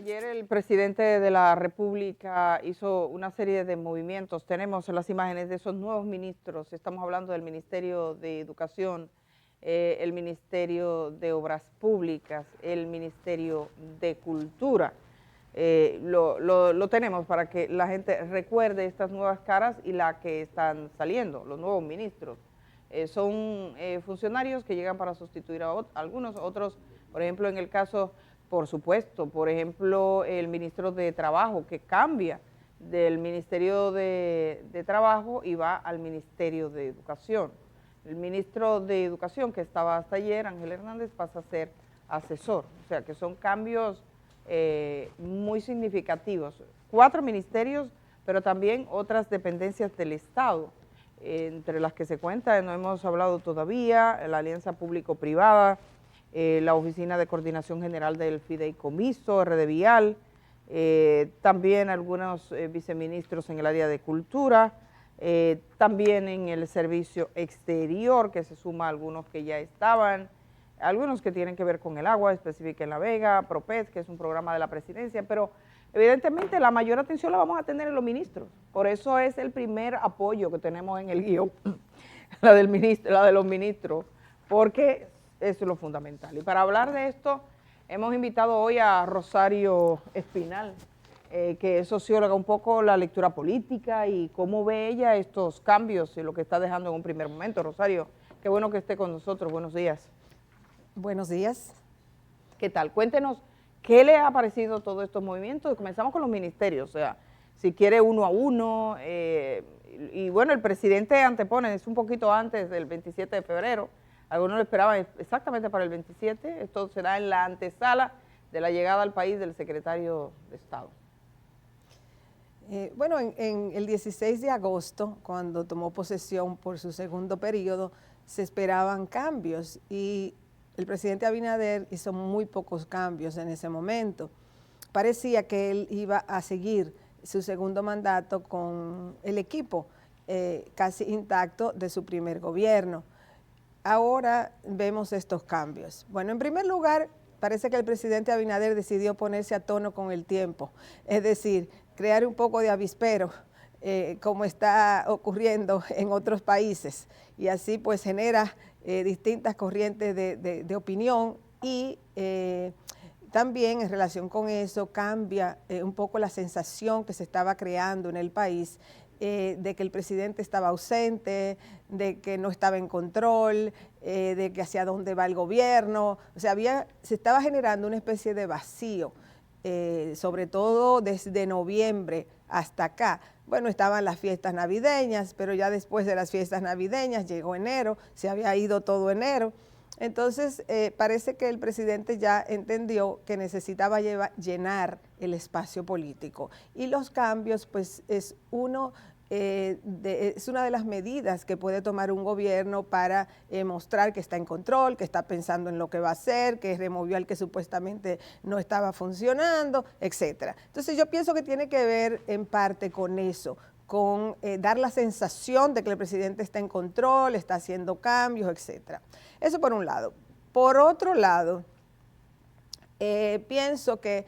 Ayer el presidente de la República hizo una serie de movimientos. Tenemos las imágenes de esos nuevos ministros. Estamos hablando del Ministerio de Educación, el Ministerio de Obras Públicas, el Ministerio de Cultura. Lo tenemos para que la gente recuerde estas nuevas caras y la que están saliendo, los nuevos ministros. Son funcionarios que llegan para sustituir a algunos, otros, por ejemplo, en el caso, por supuesto, por ejemplo, el ministro de Trabajo, que cambia del Ministerio de Trabajo y va al Ministerio de Educación. El ministro de Educación, que estaba hasta ayer, Ángel Hernández, pasa a ser asesor. O sea, que son cambios muy significativos. 4 ministerios, pero también otras dependencias del Estado, entre las que se cuenta, no hemos hablado todavía, la Alianza Público-Privada, la Oficina de Coordinación General del Fideicomiso, RD Vial, también algunos viceministros en el área de Cultura, también en el Servicio Exterior, que se suma a algunos que ya estaban, algunos que tienen que ver con el agua, específica en La Vega, PROPES, que es un programa de la presidencia, pero evidentemente la mayor atención la vamos a tener en los ministros. Por eso es el primer apoyo que tenemos en el guión, la de los ministros, porque eso es lo fundamental. Y para hablar de esto, hemos invitado hoy a Rosario Espinal, que es socióloga, un poco la lectura política y cómo ve ella estos cambios y lo que está dejando en un primer momento. Rosario, qué bueno que esté con nosotros. Buenos días. Buenos días. ¿Qué tal? Cuéntenos, ¿qué le ha parecido todos estos movimientos? Comenzamos con los ministerios, o sea, si quiere uno a uno, y bueno, el presidente antepone, es un poquito antes del 27 de febrero, algunos lo esperaban exactamente para el 27, esto será en la antesala de la llegada al país del secretario de Estado. Bueno, en el 16 de agosto, cuando tomó posesión por su segundo periodo, se esperaban cambios y el presidente Abinader hizo muy pocos cambios en ese momento. Parecía que él iba a seguir su segundo mandato con el equipo casi intacto de su primer gobierno. Ahora vemos estos cambios. Bueno, en primer lugar, parece que el presidente Abinader decidió ponerse a tono con el tiempo, es decir, crear un poco de avispero, como está ocurriendo en otros países, y así pues genera distintas corrientes de opinión y también en relación con eso cambia un poco la sensación que se estaba creando en el país de que el presidente estaba ausente, de que no estaba en control, de que hacia dónde va el gobierno. O sea, se estaba generando una especie de vacío, sobre todo desde noviembre hasta acá. Bueno, estaban las fiestas navideñas, pero ya después de las fiestas navideñas llegó enero, se había ido todo enero. Entonces, parece que el presidente ya entendió que necesitaba llenar el espacio político. Y los cambios, pues, es una de las medidas que puede tomar un gobierno para mostrar que está en control, que está pensando en lo que va a hacer, que removió al que supuestamente no estaba funcionando, etcétera. Entonces, yo pienso que tiene que ver en parte con eso, con dar la sensación de que el presidente está en control, está haciendo cambios, etcétera. Eso por un lado. Por otro lado, pienso que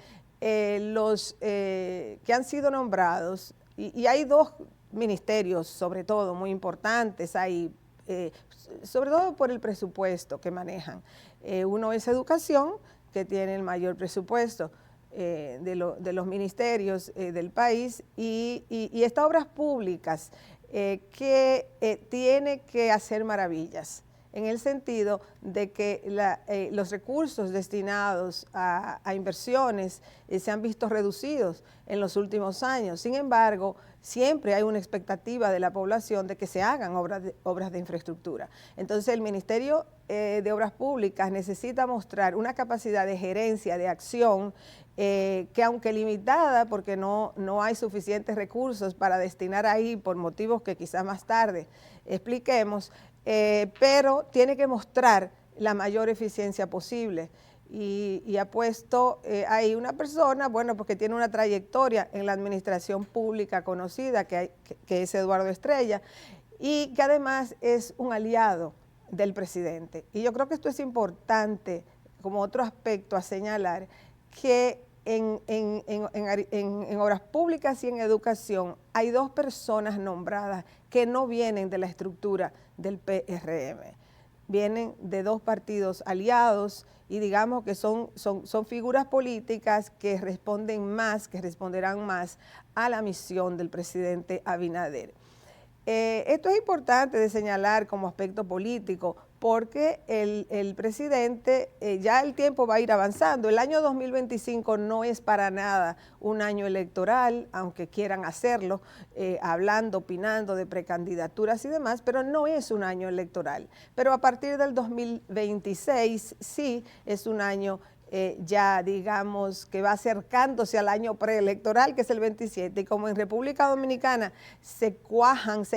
los que han sido nombrados, y hay 2 ministerios sobre todo muy importantes, hay sobre todo por el presupuesto que manejan. Uno es Educación, que tiene el mayor presupuesto de los ministerios del país, y está Obras Públicas, que tiene que hacer maravillas, en el sentido de que los recursos destinados a inversiones se han visto reducidos en los últimos años. Sin embargo, siempre hay una expectativa de la población de que se hagan obras de infraestructura. Entonces, el Ministerio de Obras Públicas necesita mostrar una capacidad de gerencia, de acción, que aunque limitada, porque no hay suficientes recursos para destinar ahí por motivos que quizás más tarde expliquemos, pero tiene que mostrar la mayor eficiencia posible. Y ha puesto ahí una persona, bueno, porque tiene una trayectoria en la administración pública conocida, que es Eduardo Estrella, y que además es un aliado del presidente. Y yo creo que esto es importante, como otro aspecto a señalar, que en obras públicas y en educación hay 2 personas nombradas que no vienen de la estructura del PRM. Vienen de 2 partidos aliados y digamos que son figuras políticas que responderán más a la misión del presidente Abinader. Esto es importante de señalar como aspecto político porque el presidente, ya el tiempo va a ir avanzando. El año 2025 no es para nada un año electoral, aunque quieran hacerlo, hablando, opinando de precandidaturas y demás, pero no es un año electoral. Pero a partir del 2026 sí es un año ya digamos que va acercándose al año preelectoral, que es el 27, y como en República Dominicana se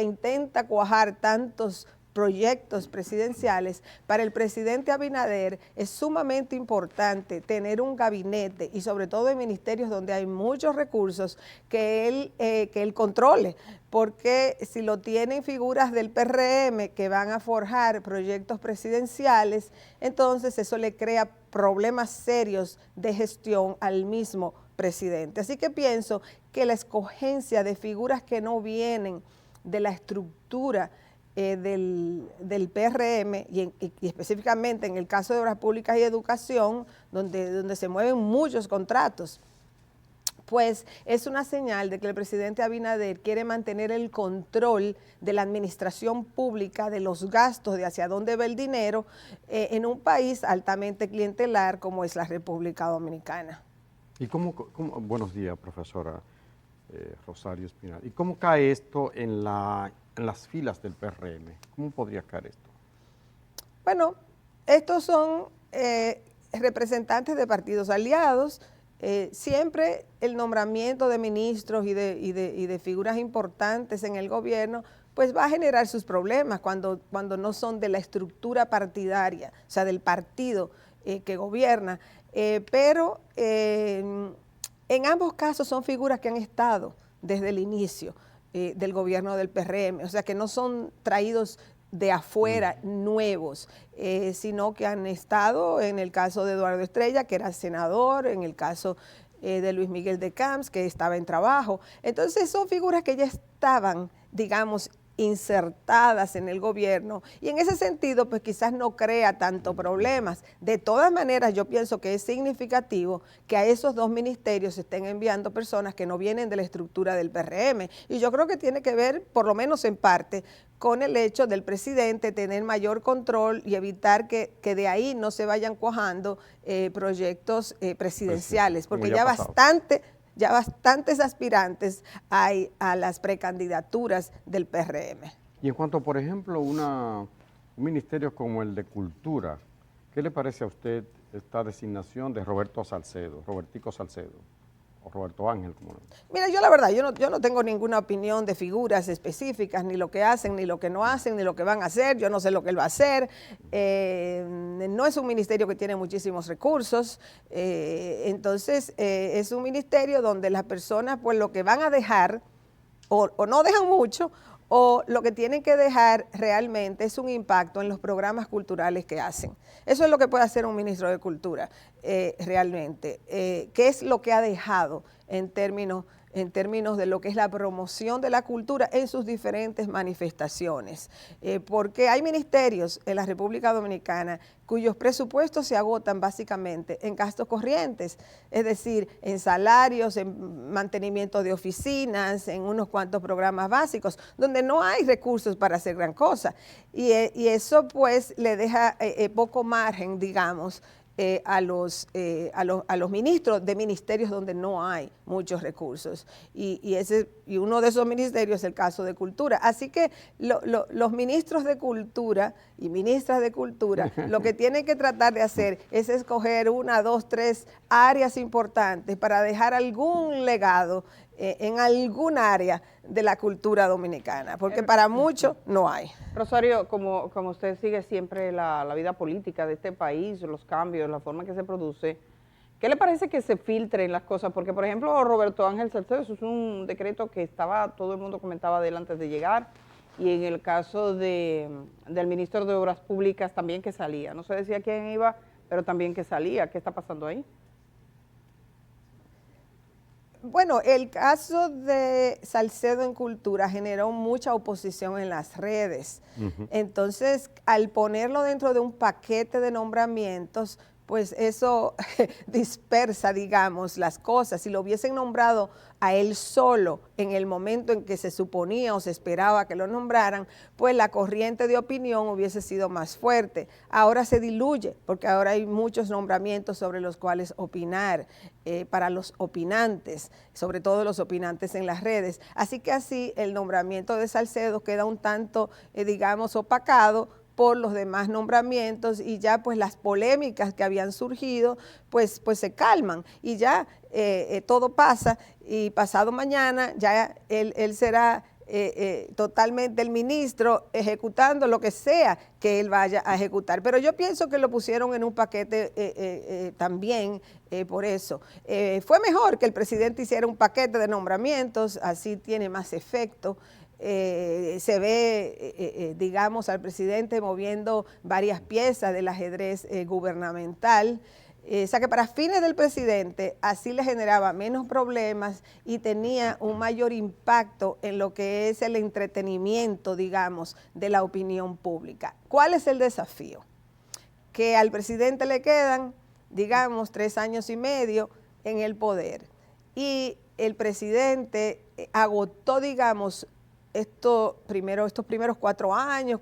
intenta cuajar tantos proyectos presidenciales, para el presidente Abinader es sumamente importante tener un gabinete y sobre todo en ministerios donde hay muchos recursos que él controle, porque si lo tienen figuras del PRM que van a forjar proyectos presidenciales, entonces eso le crea problemas serios de gestión al mismo presidente. Así que pienso que la escogencia de figuras que no vienen de la estructura del PRM y específicamente en el caso de obras públicas y educación, donde se mueven muchos contratos, pues es una señal de que el presidente Abinader quiere mantener el control de la administración pública, de los gastos, de hacia dónde va el dinero, en un país altamente clientelar como es la República Dominicana. ¿Y buenos días, profesora Rosario Espinal? ¿Y cómo cae esto en las filas del PRM? ¿Cómo podría caer esto? Bueno, estos son representantes de partidos aliados. Siempre el nombramiento de ministros y de figuras importantes en el gobierno pues va a generar sus problemas cuando no son de la estructura partidaria, o sea, del partido que gobierna, pero en ambos casos son figuras que han estado desde el inicio del gobierno del PRM, o sea, que no son traídos de afuera nuevos, sino que han estado en el caso de Eduardo Estrella, que era senador, en el caso de Luis Miguel de Camps, que estaba en trabajo. Entonces son figuras que ya estaban, digamos, insertadas en el gobierno y en ese sentido pues quizás no crea tanto problemas. De todas maneras yo pienso que es significativo que a esos 2 ministerios se estén enviando personas que no vienen de la estructura del PRM y yo creo que tiene que ver, por lo menos en parte, con el hecho del presidente tener mayor control y evitar que de ahí no se vayan cuajando proyectos presidenciales, porque ya bastantes aspirantes hay a las precandidaturas del PRM. Y en cuanto, por ejemplo, un ministerio como el de Cultura, ¿qué le parece a usted esta designación de Robertico Salcedo, o Roberto Ángel? Como Mira, yo la verdad, yo no tengo ninguna opinión de figuras específicas, ni lo que hacen, ni lo que no hacen, ni lo que van a hacer, yo no sé lo que él va a hacer, no es un ministerio que tiene muchísimos recursos, entonces es un ministerio donde las personas pues lo que van a dejar, o no dejan mucho, o lo que tienen que dejar realmente es un impacto en los programas culturales que hacen. Eso es lo que puede hacer un ministro de Cultura realmente. ¿Qué es lo que ha dejado en términos de lo que es la promoción de la cultura en sus diferentes manifestaciones? Porque hay ministerios en la República Dominicana cuyos presupuestos se agotan básicamente en gastos corrientes, es decir, en salarios, en mantenimiento de oficinas, en unos cuantos programas básicos, donde no hay recursos para hacer gran cosa. Y eso pues le deja poco margen, digamos, a los ministros de ministerios donde no hay muchos recursos y uno de esos ministerios es el caso de Cultura, así que los ministros de Cultura y ministras de Cultura lo que tienen que tratar de hacer es escoger 1, 2, 3 áreas importantes para dejar algún legado en algún área de la cultura dominicana, porque para muchos no hay. Rosario, como usted sigue siempre la vida política de este país, los cambios, la forma que se produce, ¿qué le parece que se filtren las cosas? Porque, por ejemplo, Roberto Ángel Salcedo, eso es un decreto que todo el mundo comentaba de él antes de llegar, y en el caso del ministro de Obras Públicas también que salía. No se decía quién iba, pero también que salía. ¿Qué está pasando ahí? Bueno, el caso de Salcedo en Cultura generó mucha oposición en las redes. Entonces, al ponerlo dentro de un paquete de nombramientos, pues eso dispersa, digamos, las cosas. Si lo hubiesen nombrado a él solo en el momento en que se suponía o se esperaba que lo nombraran, pues la corriente de opinión hubiese sido más fuerte. Ahora se diluye, porque ahora hay muchos nombramientos sobre los cuales opinar, para los opinantes, sobre todo los opinantes en las redes. Así que así el nombramiento de Salcedo queda un tanto, digamos, opacado por los demás nombramientos, y ya pues las polémicas que habían surgido pues se calman, y ya todo pasa, y pasado mañana ya él será totalmente el ministro ejecutando lo que sea que él vaya a ejecutar. Pero yo pienso que lo pusieron en un paquete también por eso. Fue mejor que el presidente hiciera un paquete de nombramientos, así tiene más efecto. Se ve, digamos, al presidente moviendo varias piezas del ajedrez gubernamental. O sea que para fines del presidente así le generaba menos problemas y tenía un mayor impacto en lo que es el entretenimiento, digamos, de la opinión pública. ¿Cuál es el desafío? Que al presidente le quedan, digamos, 3 años y medio en el poder, y el presidente agotó, digamos, estos primeros 4 años,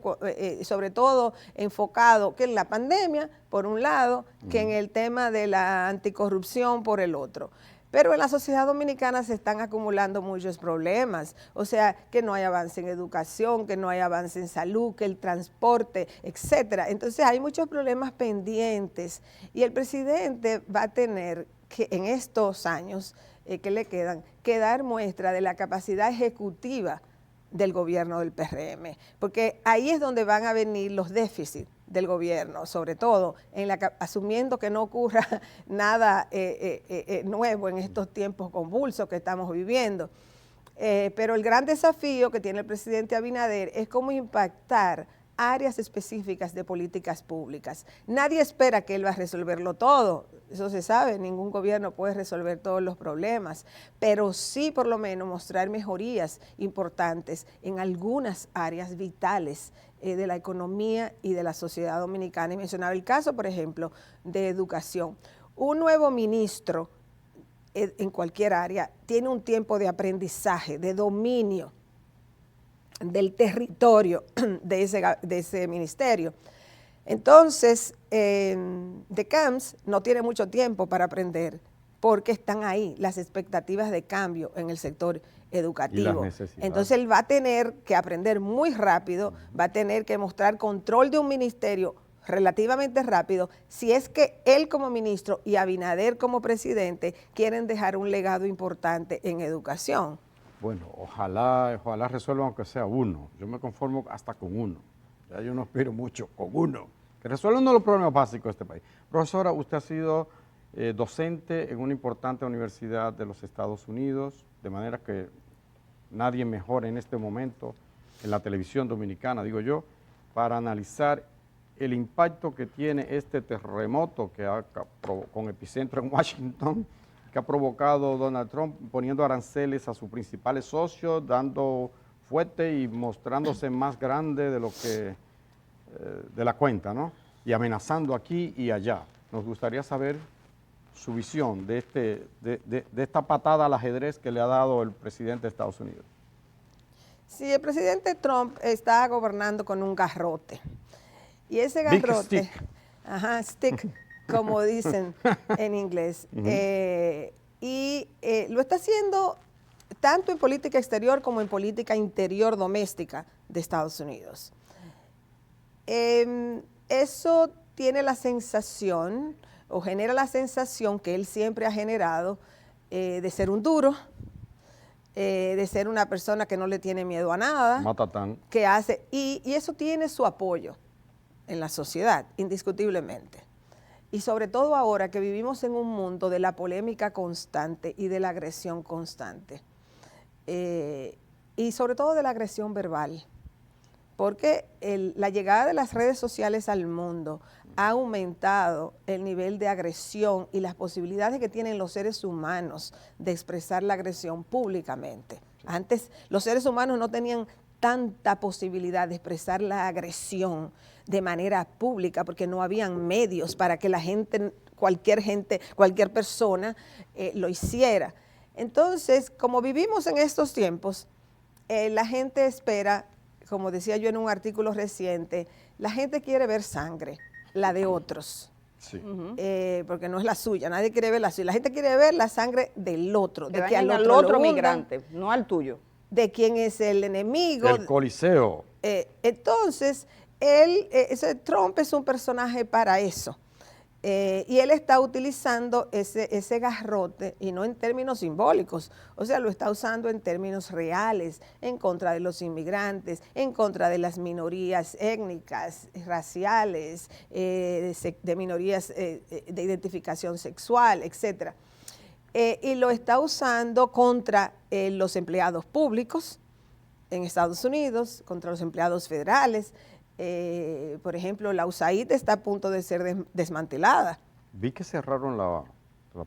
sobre todo enfocado que en la pandemia, por un lado, que en el tema de la anticorrupción, por el otro. Pero en la sociedad dominicana se están acumulando muchos problemas, o sea, que no hay avance en educación, que no hay avance en salud, que el transporte, etcétera. Entonces hay muchos problemas pendientes, y el presidente va a tener que en estos años que le quedan, que dar muestra de la capacidad ejecutiva del gobierno del PRM, porque ahí es donde van a venir los déficits del gobierno, sobre todo asumiendo que no ocurra nada nuevo en estos tiempos convulsos que estamos viviendo. Pero el gran desafío que tiene el presidente Abinader es cómo impactar áreas específicas de políticas públicas. Nadie espera que él va a resolverlo todo, eso se sabe, ningún gobierno puede resolver todos los problemas, pero sí por lo menos mostrar mejorías importantes en algunas áreas vitales de la economía y de la sociedad dominicana. Y mencionaba el caso, por ejemplo, de educación. Un nuevo ministro en cualquier área tiene un tiempo de aprendizaje, de dominio del territorio de ese ministerio. Entonces, de Camps no tiene mucho tiempo para aprender, porque están ahí las expectativas de cambio en el sector educativo. Entonces él va a tener que aprender muy rápido, va a tener que mostrar control de un ministerio relativamente rápido, si es que él como ministro y Abinader como presidente quieren dejar un legado importante en educación. Bueno, ojalá resuelvan aunque sea uno. Yo me conformo hasta con uno. Ya yo no aspiro mucho, con uno. Que resuelva uno de los problemas básicos de este país. Profesora, usted ha sido docente en una importante universidad de los Estados Unidos, de manera que nadie mejor en este momento en la televisión dominicana, digo yo, para analizar el impacto que tiene este terremoto con epicentro en Washington, que ha provocado Donald Trump poniendo aranceles a sus principales socios, dando fuerte y mostrándose más grande de lo que de la cuenta, ¿no? Y amenazando aquí y allá. Nos gustaría saber su visión de esta patada al ajedrez que le ha dado el presidente de Estados Unidos. Sí, el presidente Trump está gobernando con un garrote. Y ese garrote, stick, como dicen en inglés, y lo está haciendo tanto en política exterior como en política interior doméstica de Estados Unidos. Eso tiene la sensación, o genera la sensación que él siempre ha generado, de ser un duro, de ser una persona que no le tiene miedo a nada, Matatán. que hace, y eso tiene su apoyo en la sociedad, indiscutiblemente. Y sobre todo ahora que vivimos en un mundo de la polémica constante y de la agresión constante. Y sobre todo de la agresión verbal. porque la llegada de las redes sociales al mundo ha aumentado el nivel de agresión y las posibilidades que tienen los seres humanos de expresar la agresión públicamente. Antes los seres humanos no tenían tanta posibilidad de expresar la agresión de manera pública porque no habían medios para que cualquier persona lo hiciera. Entonces, como vivimos en estos tiempos, la gente espera, como decía yo en un artículo reciente, la gente quiere ver sangre, la de otros. Sí. Porque no es la suya, nadie quiere ver la suya. La gente quiere ver la sangre del otro, Que de que al dañen otro al otro lo hundan, migrante, no al tuyo. de quién es el enemigo. El Coliseo. Entonces, Trump es un personaje para eso. Y él está utilizando ese garrote, y no en términos simbólicos, o sea, lo está usando en términos reales, en contra de los inmigrantes, en contra de las minorías étnicas, raciales, de minorías de identificación sexual, etcétera. Y lo está usando contra los empleados públicos en Estados Unidos, contra los empleados federales. Por ejemplo, la USAID está a punto de ser desmantelada. Vi que cerraron la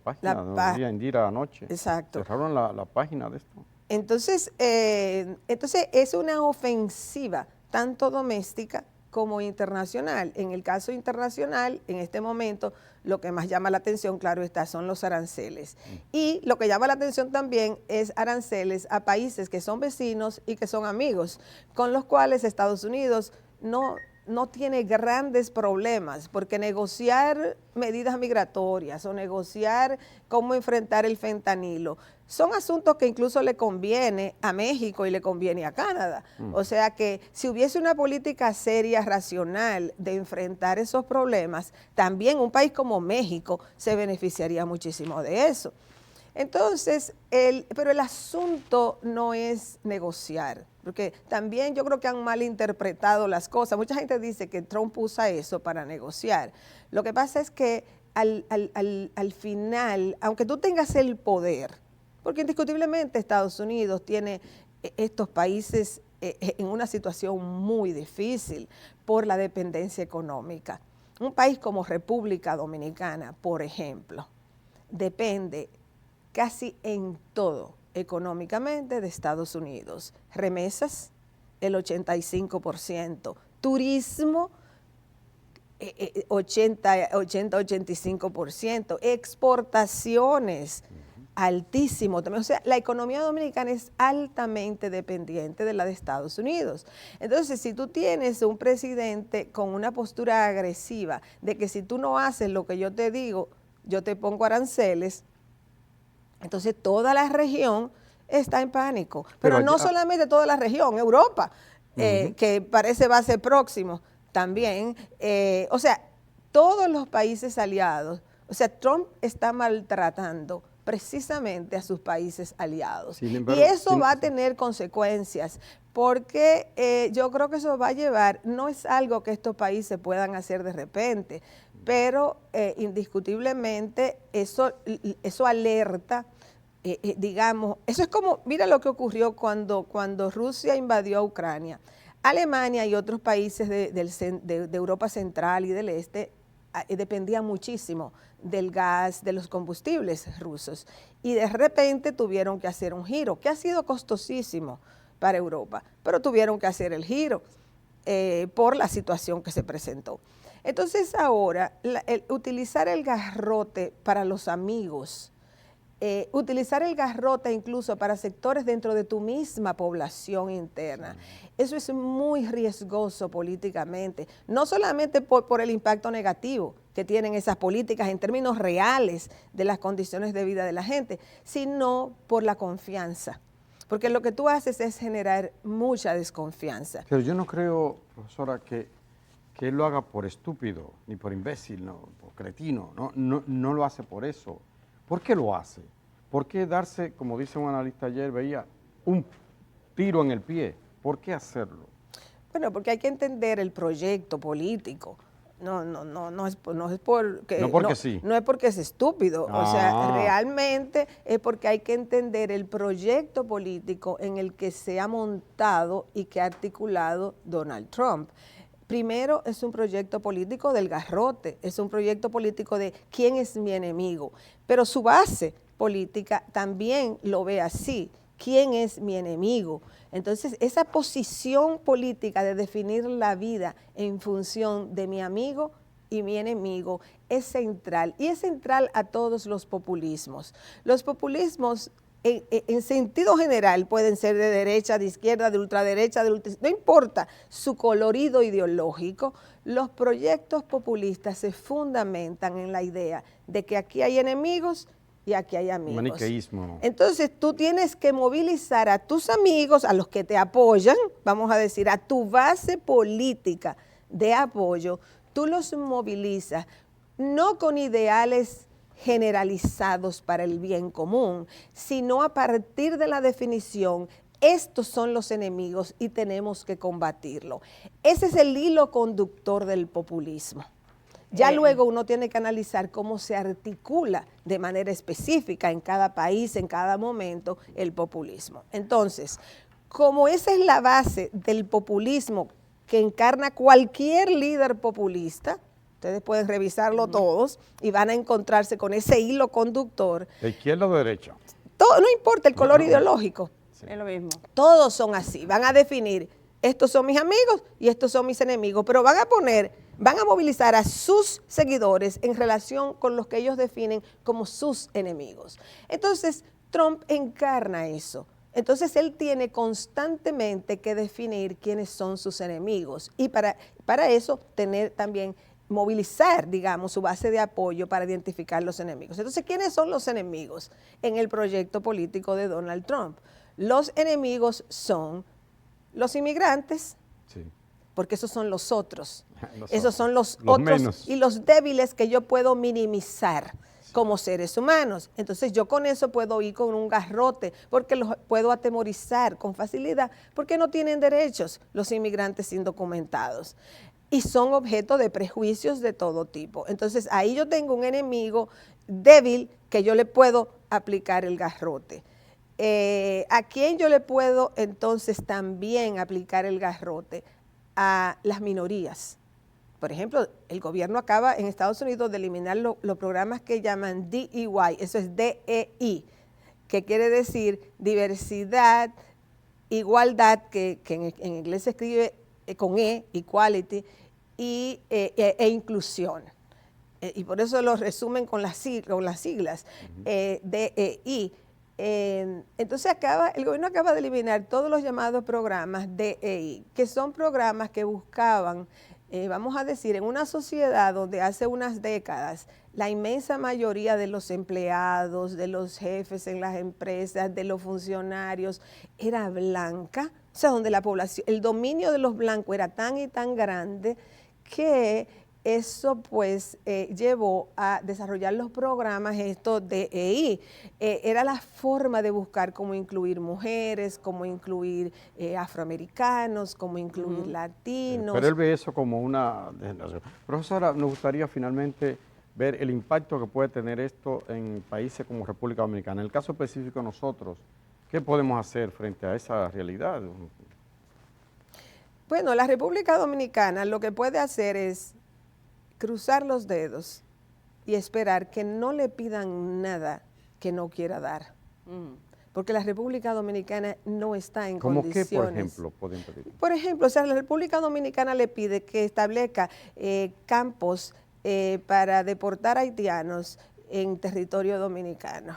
página de Indira anoche. Exacto. Cerraron la página de esto. Entonces es una ofensiva tanto doméstica como internacional. En el caso internacional, en este momento, lo que más llama la atención, claro está, son los aranceles. Y lo que llama la atención también es aranceles a países que son vecinos y que son amigos, con los cuales Estados Unidos no tiene grandes problemas, porque negociar medidas migratorias o negociar cómo enfrentar el fentanilo son asuntos que incluso le conviene a México y le conviene a Canadá. O sea que si hubiese una política seria, racional de enfrentar esos problemas, también un país como México se beneficiaría muchísimo de eso. Entonces, pero el asunto no es negociar, porque también yo creo que han malinterpretado las cosas. Mucha gente dice que Trump usa eso para negociar. Lo que pasa es que al final, aunque tú tengas el poder, porque indiscutiblemente Estados Unidos tiene estos países en una situación muy difícil por la dependencia económica. Un país como República Dominicana, por ejemplo, depende casi en todo económicamente de Estados Unidos. Remesas, el 85%. Turismo, 80-85%. Exportaciones, altísimo también. O sea, la economía dominicana es altamente dependiente de la de Estados Unidos. Entonces, si tú tienes un presidente con una postura agresiva de que si tú no haces lo que yo te digo, yo te pongo aranceles, entonces toda la región está en pánico. Pero no solamente toda la región, Europa, que parece va a ser próximo también. O sea, todos los países aliados. O sea, Trump está maltratando precisamente a sus países aliados. Y eso va a tener consecuencias, porque yo creo que eso va a llevar, no es algo que estos países puedan hacer de repente, pero indiscutiblemente eso alerta, digamos, eso es como, mira lo que ocurrió cuando Rusia invadió a Ucrania. Alemania y otros países de Europa Central y del Este dependían muchísimo del gas, de los combustibles rusos, y de repente tuvieron que hacer un giro, que ha sido costosísimo para Europa, pero tuvieron que hacer el giro por la situación que se presentó. Entonces ahora, utilizar el garrote para los amigos, utilizar el garrote incluso para sectores dentro de tu misma población interna, eso es muy riesgoso políticamente, no solamente por el impacto negativo que tienen esas políticas en términos reales de las condiciones de vida de la gente, sino por la confianza. Porque lo que tú haces es generar mucha desconfianza. Pero yo no creo, profesora, que él lo haga por estúpido, ni por imbécil, no, por cretino, no lo hace por eso. ¿Por qué lo hace? ¿Por qué darse, como dice un analista ayer, veía un tiro en el pie? ¿Por qué hacerlo? Bueno, porque hay que entender el proyecto político. No es porque, no porque sí. No es porque es estúpido, o sea, Ah. realmente es porque hay que entender el proyecto político en el que se ha montado y que ha articulado Donald Trump. Primero, es un proyecto político del garrote, es un proyecto político de quién es mi enemigo, pero su base política también lo ve así, quién es mi enemigo. Entonces, esa posición política de definir la vida en función de mi amigo y mi enemigo es central, y es central a todos los populismos. Los populismos en sentido general pueden ser de derecha, de izquierda, de ultraderecha, no importa su colorido ideológico. Los proyectos populistas se fundamentan en la idea de que aquí hay enemigos y aquí hay amigos. Maniqueísmo. Entonces tú tienes que movilizar a tus amigos, a los que te apoyan, vamos a decir, a tu base política de apoyo, tú los movilizas no con ideales generalizados para el bien común, sino a partir de la definición, estos son los enemigos y tenemos que combatirlo. Ese es el hilo conductor del populismo. Ya luego uno tiene que analizar cómo se articula de manera específica en cada país, en cada momento, el populismo. Entonces, como esa es la base del populismo que encarna cualquier líder populista, ustedes pueden revisarlo todos y van a encontrarse con ese hilo conductor. ¿De izquierda o de derecha? Todo, no importa el color ideológico. Sí. Es lo mismo. Todos son así. Van a definir, estos son mis amigos y estos son mis enemigos, pero van a movilizar a sus seguidores en relación con los que ellos definen como sus enemigos. Entonces, Trump encarna eso. Entonces, él tiene constantemente que definir quiénes son sus enemigos y para eso tener también movilizar, digamos, su base de apoyo para identificar los enemigos. Entonces, ¿quiénes son los enemigos en el proyecto político de Donald Trump? Los enemigos son los inmigrantes, sí, porque esos son los otros. Esos son los otros menos. Y los débiles que yo puedo minimizar como seres humanos. Entonces yo con eso puedo ir con un garrote, porque los puedo atemorizar con facilidad, porque no tienen derechos los inmigrantes indocumentados. Y son objeto de prejuicios de todo tipo. Entonces ahí yo tengo un enemigo débil que yo le puedo aplicar el garrote. ¿A quién yo le puedo entonces también aplicar el garrote? A las minorías. Por ejemplo, el gobierno acaba en Estados Unidos de eliminar los programas que llaman DEI, eso es DEI, que quiere decir diversidad, igualdad, que en inglés se escribe con equality, e inclusión. Y por eso lo resumen con las siglas, DEI. Entonces el gobierno acaba de eliminar todos los llamados programas DEI, que son programas que buscaban, vamos a decir, en una sociedad donde hace unas décadas la inmensa mayoría de los empleados, de los jefes en las empresas, de los funcionarios, era blanca, o sea, donde la población, el dominio de los blancos era tan y tan grande que eso pues llevó a desarrollar los programas estos de EI. Era la forma de buscar cómo incluir mujeres, cómo incluir afroamericanos, cómo incluir latinos. Pero él ve eso como una degeneración. Profesora, nos gustaría finalmente ver el impacto que puede tener esto en países como República Dominicana. En el caso específico de nosotros, ¿qué podemos hacer frente a esa realidad? Bueno, la República Dominicana lo que puede hacer es cruzar los dedos y esperar que no le pidan nada que no quiera dar. Porque la República Dominicana no está en condiciones. ¿Cómo qué, por ejemplo, pueden pedir? Por ejemplo, o sea, la República Dominicana le pide que establezca campos para deportar haitianos en territorio dominicano.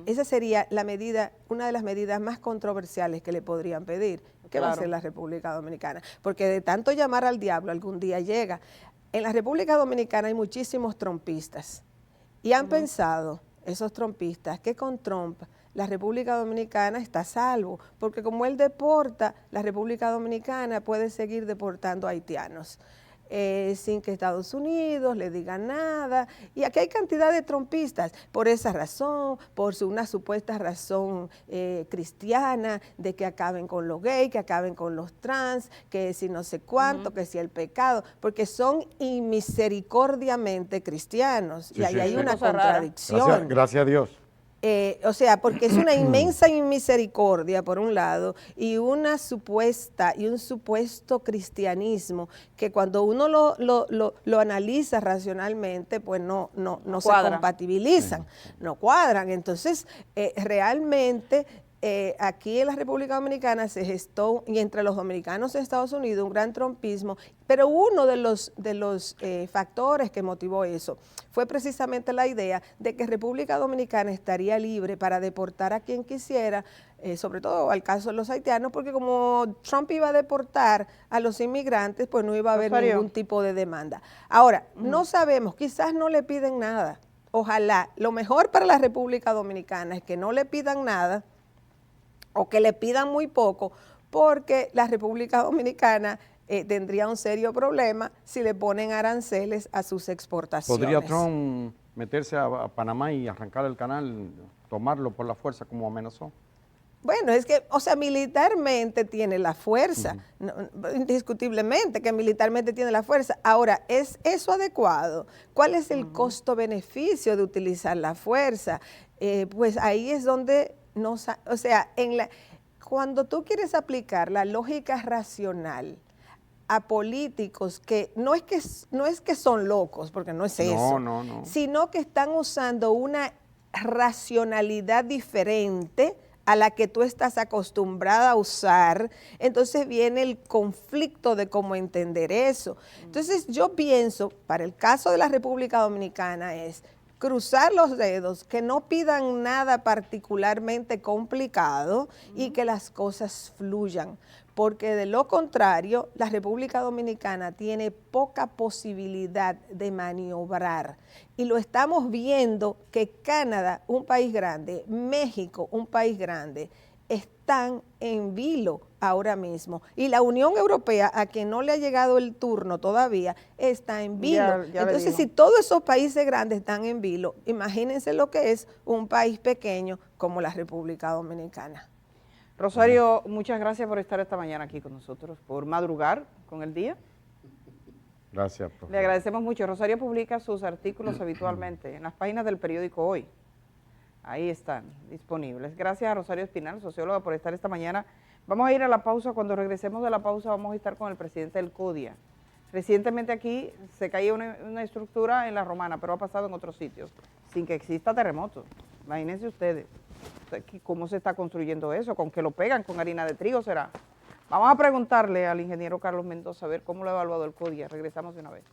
Esa sería la medida, una de las medidas más controversiales que le podrían pedir. ¿Qué va a hacer la República Dominicana? Porque de tanto llamar al diablo algún día llega. En la República Dominicana hay muchísimos trumpistas y han pensado, esos trumpistas, que con Trump la República Dominicana está a salvo, porque como él deporta, la República Dominicana puede seguir deportando haitianos. sin que Estados Unidos le diga nada. Y aquí hay cantidad de trumpistas por esa razón, por una supuesta razón cristiana de que acaben con los gays, que acaben con los trans, que si no sé cuánto, que si el pecado, porque son inmisericordiamente cristianos. Sí, y ahí sí, hay sí. una Cosa rara. contradicción. Gracias a Dios. O sea, porque es una inmensa inmisericordia, por un lado, y un supuesto cristianismo que cuando uno lo analiza racionalmente, pues no se cuadra. compatibilizan, no cuadran. Entonces, realmente aquí en la República Dominicana se gestó, y entre los dominicanos en Estados Unidos, un gran trumpismo, pero uno de los factores que motivó eso fue precisamente la idea de que República Dominicana estaría libre para deportar a quien quisiera, sobre todo al caso de los haitianos, porque como Trump iba a deportar a los inmigrantes, pues no iba a haber Rosario. ningún tipo de demanda. Ahora, no sabemos, quizás no le piden nada. Ojalá, lo mejor para la República Dominicana es que no le pidan nada, o que le pidan muy poco, porque la República Dominicana tendría un serio problema si le ponen aranceles a sus exportaciones. ¿Podría Trump meterse a Panamá y arrancar el canal, tomarlo por la fuerza como amenazó? Bueno, es que, o sea, militarmente tiene la fuerza, indiscutiblemente que militarmente tiene la fuerza. Ahora, ¿es eso adecuado? ¿Cuál es el costo-beneficio de utilizar la fuerza? Pues ahí es donde, o sea, cuando tú quieres aplicar la lógica racional a políticos que no es que son locos, porque no es eso, No. sino que están usando una racionalidad diferente a la que tú estás acostumbrada a usar, entonces viene el conflicto de cómo entender eso. Entonces yo pienso, para el caso de la República Dominicana, es cruzar los dedos, que no pidan nada particularmente complicado y que las cosas fluyan, porque de lo contrario, la República Dominicana tiene poca posibilidad de maniobrar. Y lo estamos viendo que Canadá, un país grande, México, un país grande, están en vilo ahora mismo. Y la Unión Europea, a quien no le ha llegado el turno todavía, está en vilo. Ya le Entonces, digo. si todos esos países grandes están en vilo, imagínense lo que es un país pequeño como la República Dominicana. Rosario, muchas gracias por estar esta mañana aquí con nosotros, por madrugar con el día. Gracias, profe. Le agradecemos mucho. Rosario publica sus artículos habitualmente en las páginas del periódico Hoy. Ahí están disponibles. Gracias a Rosario Espinal, socióloga, por estar esta mañana. Vamos a ir a la pausa. Cuando regresemos de la pausa vamos a estar con el presidente del CODIA. Recientemente aquí se caía una estructura en La Romana, pero ha pasado en otros sitios, sin que exista terremoto. Imagínense ustedes cómo se está construyendo eso, con que lo pegan con harina de trigo será. Vamos a preguntarle al ingeniero Carlos Mendoza a ver cómo lo ha evaluado el CODIA. Regresamos de una vez.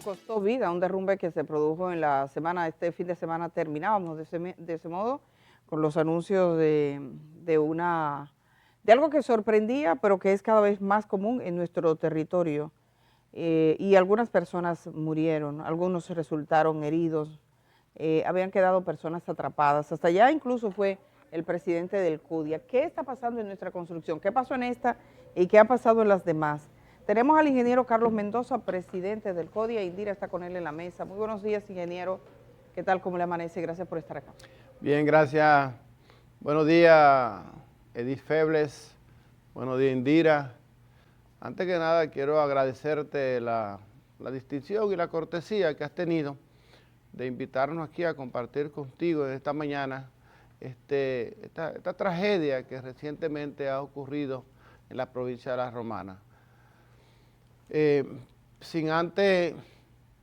nos costó vida, un derrumbe que se produjo en la semana, este fin de semana terminábamos de ese modo, con los anuncios de algo que sorprendía, pero que es cada vez más común en nuestro territorio. Y algunas personas murieron, algunos resultaron heridos, habían quedado personas atrapadas, hasta allá incluso fue el presidente del CUDIA. ¿Qué está pasando en nuestra construcción? ¿Qué pasó en esta y qué ha pasado en las demás? Tenemos al ingeniero Carlos Mendoza, presidente del CODIA. Indira está con él en la mesa. Muy buenos días, ingeniero. ¿Qué tal? ¿Cómo le amanece? Gracias por estar acá. Bien, gracias. Buenos días, Edith Febles. Buenos días, Indira. Antes que nada, quiero agradecerte la distinción y la cortesía que has tenido de invitarnos aquí a compartir contigo en esta mañana esta tragedia que recientemente ha ocurrido en la provincia de La Romana. Sin antes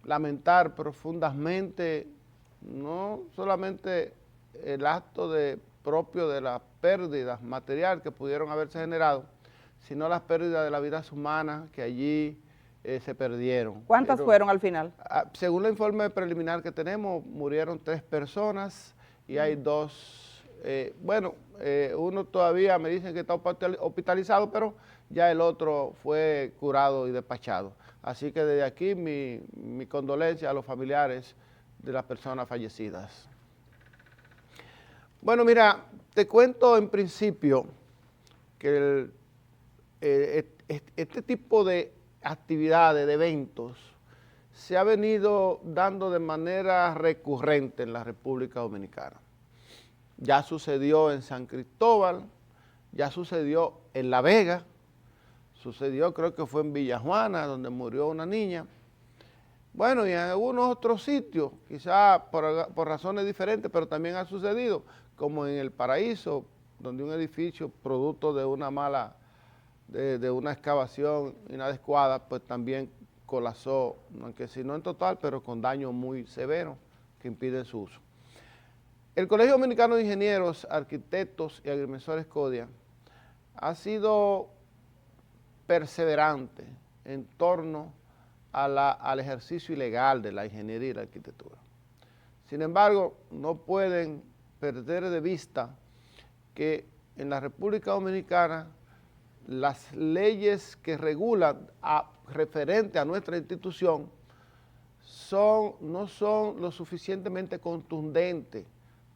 lamentar profundamente no solamente el acto propio de las pérdidas material que pudieron haberse generado, sino las pérdidas de las vidas humanas que allí se perdieron. ¿Cuántas fueron al final? Según el informe preliminar que tenemos, murieron 3 personas y hay 2, uno todavía me dicen que está hospitalizado, pero ya el otro fue curado y despachado. Así que desde aquí mi condolencia a los familiares de las personas fallecidas. Bueno, mira, te cuento en principio que este tipo de actividades, de eventos, se ha venido dando de manera recurrente en la República Dominicana. Ya sucedió en San Cristóbal, ya sucedió en La Vega, sucedió creo que fue en Villajuana, donde murió una niña. Bueno, y en algunos otros sitios, quizás por razones diferentes, pero también ha sucedido, como en El Paraíso, donde un edificio producto de de una excavación inadecuada, pues también colapsó, aunque si no en total, pero con daños muy severos que impiden su uso. El Colegio Dominicano de Ingenieros, Arquitectos y Agrimensores CODIA ha sido perseverante en torno al ejercicio ilegal de la ingeniería y la arquitectura. Sin embargo, no pueden perder de vista que en la República Dominicana las leyes que regulan referente a nuestra institución no son lo suficientemente contundentes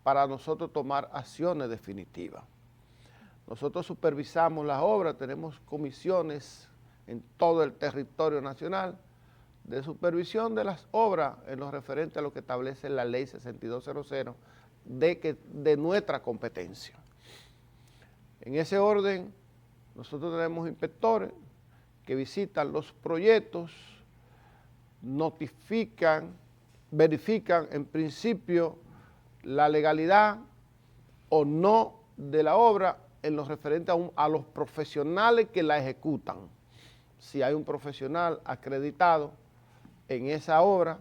para nosotros tomar acciones definitivas. Nosotros supervisamos las obras, tenemos comisiones en todo el territorio nacional de supervisión de las obras en lo referente a lo que establece la ley 6200 de nuestra competencia. En ese orden, nosotros tenemos inspectores que visitan los proyectos, notifican, verifican en principio la legalidad o no de la obra en lo referente a los profesionales que la ejecutan. Si hay un profesional acreditado en esa obra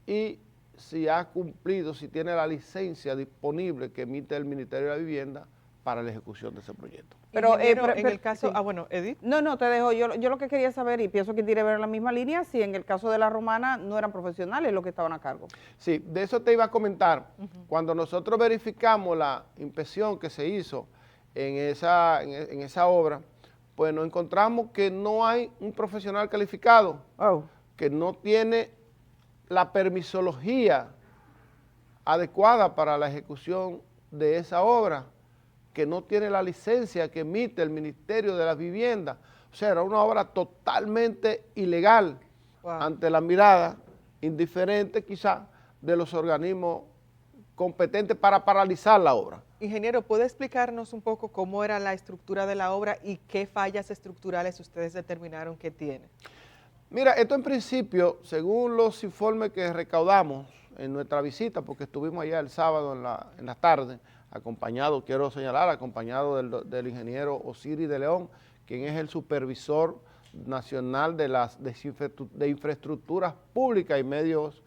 y si ha cumplido, si tiene la licencia disponible que emite el Ministerio de la Vivienda para la ejecución de ese proyecto. Pero en el caso, sí. Bueno, Edith. No, te dejo. Yo lo que quería saber, y pienso que tiene que ver en la misma línea, si en el caso de La Romana no eran profesionales los que estaban a cargo. Sí, de eso te iba a comentar. Cuando nosotros verificamos la inspección que se hizo en esa obra, pues nos encontramos que no hay un profesional calificado, que no tiene la permisología adecuada para la ejecución de esa obra, que no tiene la licencia que emite el Ministerio de la Vivienda. O sea, era una obra totalmente ilegal ante la mirada indiferente quizá de los organismos competentes para paralizar la obra. Ingeniero, ¿puede explicarnos un poco cómo era la estructura de la obra y qué fallas estructurales ustedes determinaron que tiene? Mira, esto en principio, según los informes que recaudamos en nuestra visita, porque estuvimos allá el sábado en la tarde, acompañado, quiero señalar, acompañado del ingeniero Osiris de León, quien es el supervisor nacional de infraestructuras públicas y medios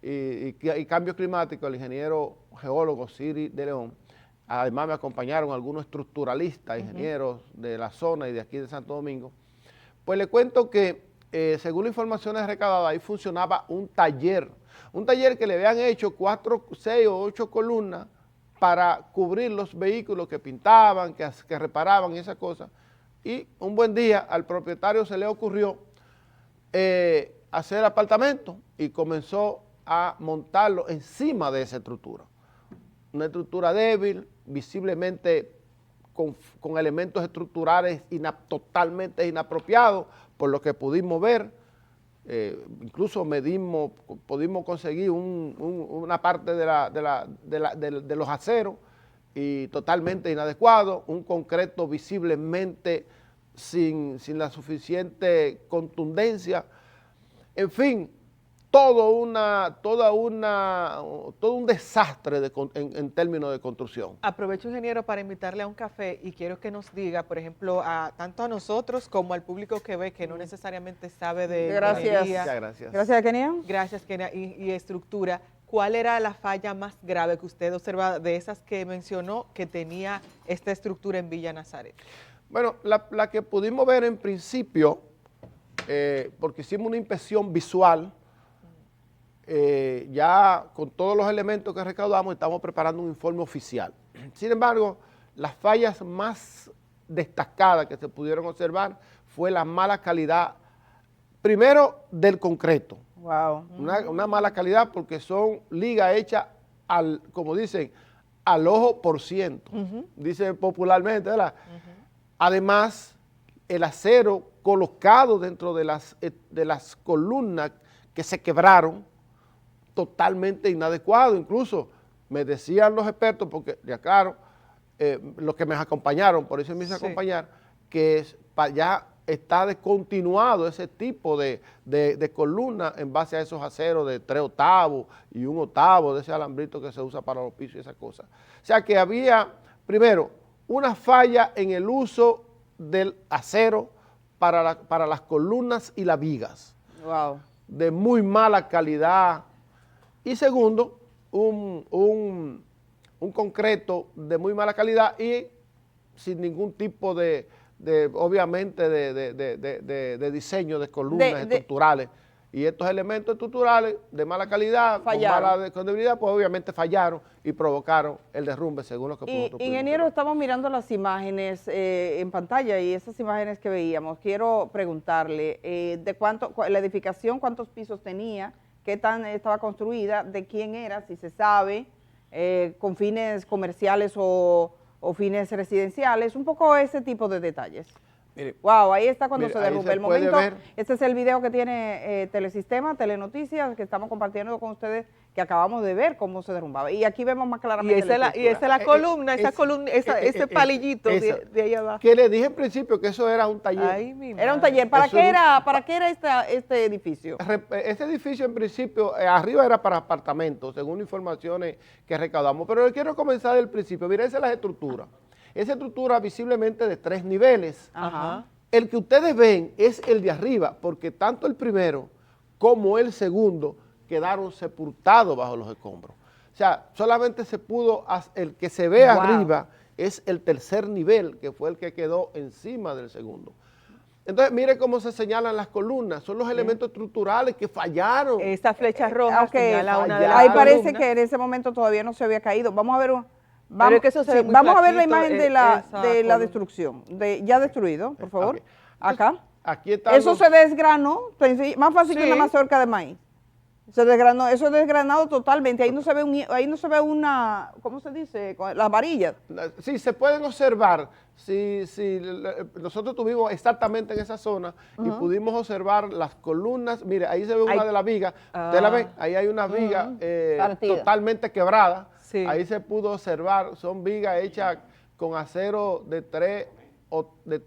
y cambio climático, el ingeniero geólogo Osiris de León. Además me acompañaron algunos estructuralistas, ingenieros de la zona y de aquí de Santo Domingo. Pues le cuento que según las informaciones recaudadas, ahí funcionaba un taller que le habían hecho 4, 6 o 8 columnas para cubrir los vehículos que pintaban, que reparaban y esas cosas. Y un buen día al propietario se le ocurrió hacer apartamento y comenzó a montarlo encima de esa estructura. Una estructura débil, visiblemente con elementos estructurales totalmente inapropiados, por lo que pudimos ver. Incluso pudimos conseguir una parte de los aceros y totalmente inadecuado, un concreto visiblemente sin la suficiente contundencia, en fin, todo un desastre en términos de construcción. Aprovecho, ingeniero, para invitarle a un café y quiero que nos diga, por ejemplo, tanto a nosotros como al público que ve, que no necesariamente sabe de Gracias. ingeniería. Gracias. Gracias, Kenia. Gracias, Kenia. Y estructura, ¿cuál era la falla más grave que usted observa de esas que mencionó que tenía esta estructura en Villa Nazaret? Bueno, la que pudimos ver en principio, porque hicimos una inspección visual, ya con todos los elementos que recaudamos, estamos preparando un informe oficial. Sin embargo, las fallas más destacadas que se pudieron observar fue la mala calidad, primero del concreto. Wow. Una mala calidad porque son ligas hechas como dicen, al ojo por ciento, dicen popularmente, ¿verdad? Además, el acero colocado dentro de las columnas que se quebraron, totalmente inadecuado. Incluso me decían los expertos, porque ya claro, los que me acompañaron, por eso me hice acompañar, que ya está descontinuado ese tipo de columna en base a esos aceros de 3/8 y 1/8 de ese alambrito que se usa para los pisos y esas cosas. O sea que había, primero, una falla en el uso del acero para las columnas y las vigas. Wow. De muy mala calidad. Y segundo, un concreto de muy mala calidad y sin ningún tipo obviamente, de diseño de columnas estructurales. Y estos elementos estructurales de mala calidad, fallaron. con mala conductividad, pues obviamente fallaron y provocaron el derrumbe, según lo que nosotros pudimos Ingeniero, ver. estamos mirando las imágenes en pantalla y esas imágenes que veíamos. Quiero preguntarle de la edificación, cuántos pisos tenía, qué tan estaba construida, de quién era, si se sabe, con fines comerciales o fines residenciales, un poco ese tipo de detalles. Mire, Wow, ahí está cuando mire, se ahí derrumbe. se El puede momento, ver. este es el video que tiene Telesistema, Telenoticias, que estamos compartiendo con ustedes, que acabamos de ver cómo se derrumbaba. Y aquí vemos más Y claramente esa es la columna, ese palillito de ahí abajo. Que le dije en principio que eso era un taller. Ay, mi Era un madre. taller. ¿Para Eso qué era era este edificio? Este edificio en principio, arriba era para apartamentos, según informaciones que recaudamos, pero yo quiero comenzar del principio. Mira, esa es la estructura. Esa estructura visiblemente de 3 niveles. Ajá. El que ustedes ven es el de arriba, porque tanto el primero como el segundo quedaron sepultados bajo los escombros. O sea, solamente se pudo, el que se ve Wow. arriba es el tercer nivel, que fue el que quedó encima del segundo. Entonces, mire cómo se señalan las columnas, son los elementos estructurales que fallaron. Esta flecha roja Ok, señala una de las ahí parece columnas. que en ese momento todavía no se había caído. Vamos a ver Pero es que eso se ve muy vamos a ver la flaquito, imagen de esa la columna. destrucción, ya destruido, por favor. Ok. Acá. Aquí está. Eso se desgranó, más fácil que Sí. una mazorca de maíz. Se desgranó, eso es desgranado totalmente. Ahí no se ve una, ¿cómo se dice? Las varillas. Sí, se pueden observar. Nosotros estuvimos exactamente en esa zona y pudimos observar las columnas. Mire, ahí se ve una de las vigas. ¿Usted la ve? Ahí hay una viga Partida. totalmente quebrada. Sí. Ahí se pudo observar. Son vigas hechas con acero de 3/8. ¿De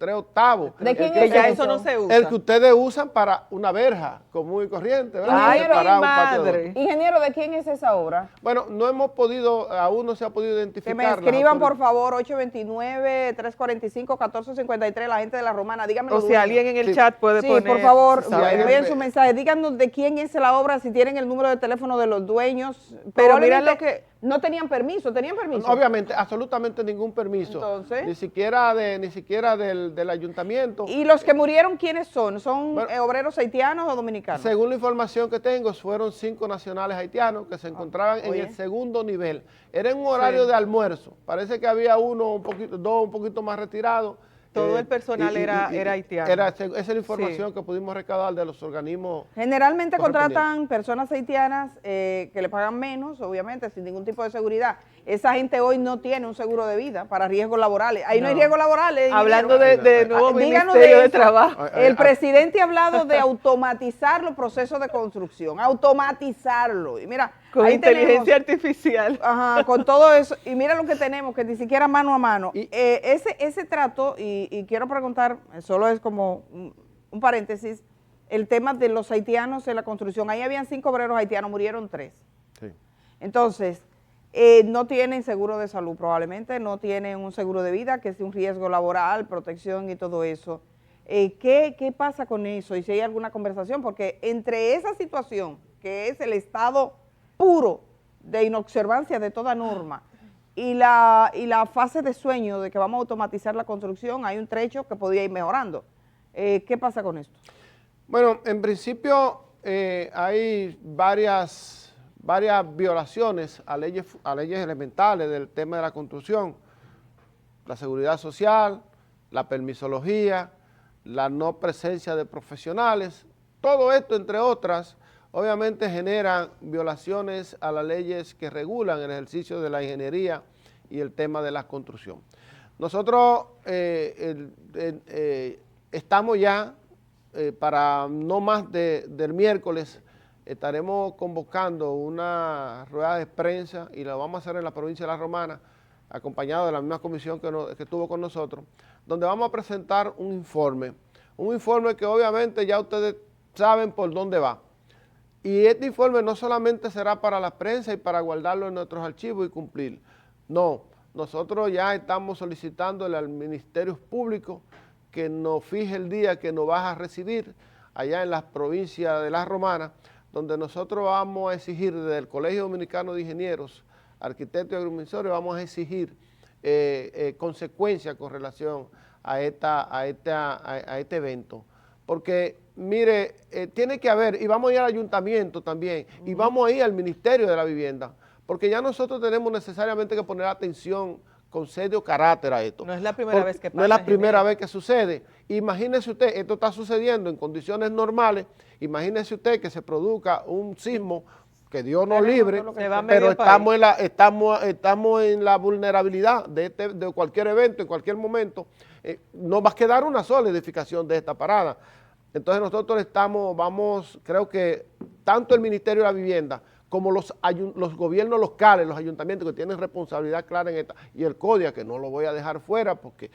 quién Que es ya eso? eso no se usa. El que ustedes usan para una verja común y corriente, ¿verdad? Ay, Separar mi un patio de madre. otro. Ingeniero, ¿de quién es esa obra? Bueno, no hemos podido, aún no se ha podido Que identificar. me las escriban, por autoridades. favor, 829-345-1453, la gente de la Romana. Díganme O los si dueños. alguien en el Sí. chat puede Sí, poner. por favor, saber. envíen su mensaje. Díganos de quién es la obra, si tienen el número de teléfono de los dueños. Pero mira Probablemente No tenían permiso, ¿tenían permiso? Obviamente, absolutamente ningún permiso. Entonces. Ni siquiera del ayuntamiento. ¿Y los que murieron quiénes son? ¿Son Bueno, obreros haitianos o dominicanos? Según la información que tengo, fueron 5 nacionales haitianos que se encontraban en oye. el segundo nivel. Era en un horario de almuerzo. Parece que había dos un poquito más retirados. Todo el personal era haitiano. Esa es la información que pudimos recaudar de los organismos. Generalmente correspondientes. contratan personas haitianas que le pagan menos, obviamente, sin ningún tipo de seguridad. Esa gente hoy no tiene un seguro de vida para riesgos laborales. Ahí no hay riesgos laborales. Hablando ingeniero. de nuevo Díganos Ministerio de eso. Trabajo. El presidente ha hablado de automatizar los procesos de construcción, automatizarlo. Y mira, Con ahí inteligencia tenemos, artificial. ajá, con todo eso. Y mira lo que tenemos, que ni siquiera mano a mano. Ese trato, y quiero preguntar, solo es como un paréntesis, el tema de los haitianos en la construcción. Ahí habían 5 obreros haitianos, murieron 3. Sí. Entonces, no tienen seguro de salud probablemente, no tienen un seguro de vida, que es un riesgo laboral, protección y todo eso. ¿Qué pasa con eso? Y si hay alguna conversación, porque entre esa situación, que es el estado puro de inobservancia de toda norma, y la fase de sueño de que vamos a automatizar la construcción, hay un trecho que podría ir mejorando. ¿Qué pasa con esto? Bueno, en principio hay varias violaciones a leyes elementales del tema de la construcción, la seguridad social, la permisología, la no presencia de profesionales. Todo esto, entre otras, obviamente generan violaciones a las leyes que regulan el ejercicio de la ingeniería y el tema de la construcción. Nosotros estamos ya, para no más del miércoles, estaremos convocando una rueda de prensa y la vamos a hacer en la provincia de La Romana, acompañado de la misma comisión que estuvo con nosotros, donde vamos a presentar un informe que obviamente ya ustedes saben por dónde va. Y este informe no solamente será para la prensa y para guardarlo en nuestros archivos y cumplir. No, nosotros ya estamos solicitándole al Ministerio Público que nos fije el día que nos vas a recibir allá en las provincias de La Romana, donde nosotros vamos a exigir desde el Colegio Dominicano de Ingenieros, Arquitectos y Agrimensores, vamos a exigir consecuencias con relación a este evento. Porque, mire, tiene que haber, y vamos a ir al ayuntamiento también, y vamos a ir al Ministerio de la Vivienda, porque ya nosotros tenemos necesariamente que poner atención con serio carácter a esto. No es la primera vez que pasa. No es la primera vez que sucede. Imagínese usted, esto está sucediendo en condiciones normales, imagínese usted que se produzca un sismo, que Dios nos libre, pero estamos en la vulnerabilidad de cualquier evento, en cualquier momento. No va a quedar una sola edificación de esta parada. Entonces nosotros creo que tanto el Ministerio de la Vivienda como los gobiernos locales, los ayuntamientos que tienen responsabilidad clara en esta, y el CODIA, que no lo voy a dejar fuera, porque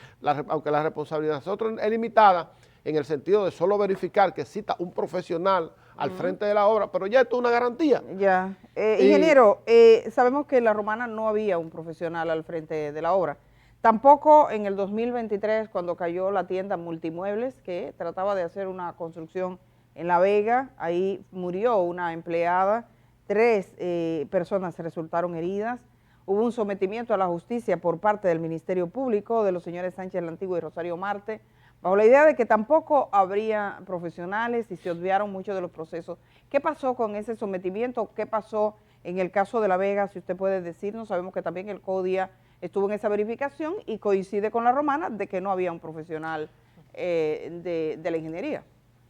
aunque la responsabilidad de nosotros es limitada, en el sentido de solo verificar que exista un profesional al frente de la obra, pero ya esto es una garantía. Ya. Ingeniero, sabemos que en La Romana no había un profesional al frente de la obra. Tampoco en el 2023, cuando cayó la tienda Multimuebles, que trataba de hacer una construcción en La Vega, ahí murió una empleada, 3 personas resultaron heridas. Hubo un sometimiento a la justicia por parte del Ministerio Público, de los señores Sánchez la Antigua y Rosario Marte, bajo la idea de que tampoco habría profesionales y se obviaron muchos de los procesos. ¿Qué pasó con ese sometimiento? ¿Qué pasó en el caso de La Vega? Si usted puede decirnos, sabemos que también el CODIA estuvo en esa verificación y coincide con La Romana de que no había un profesional de la ingeniería.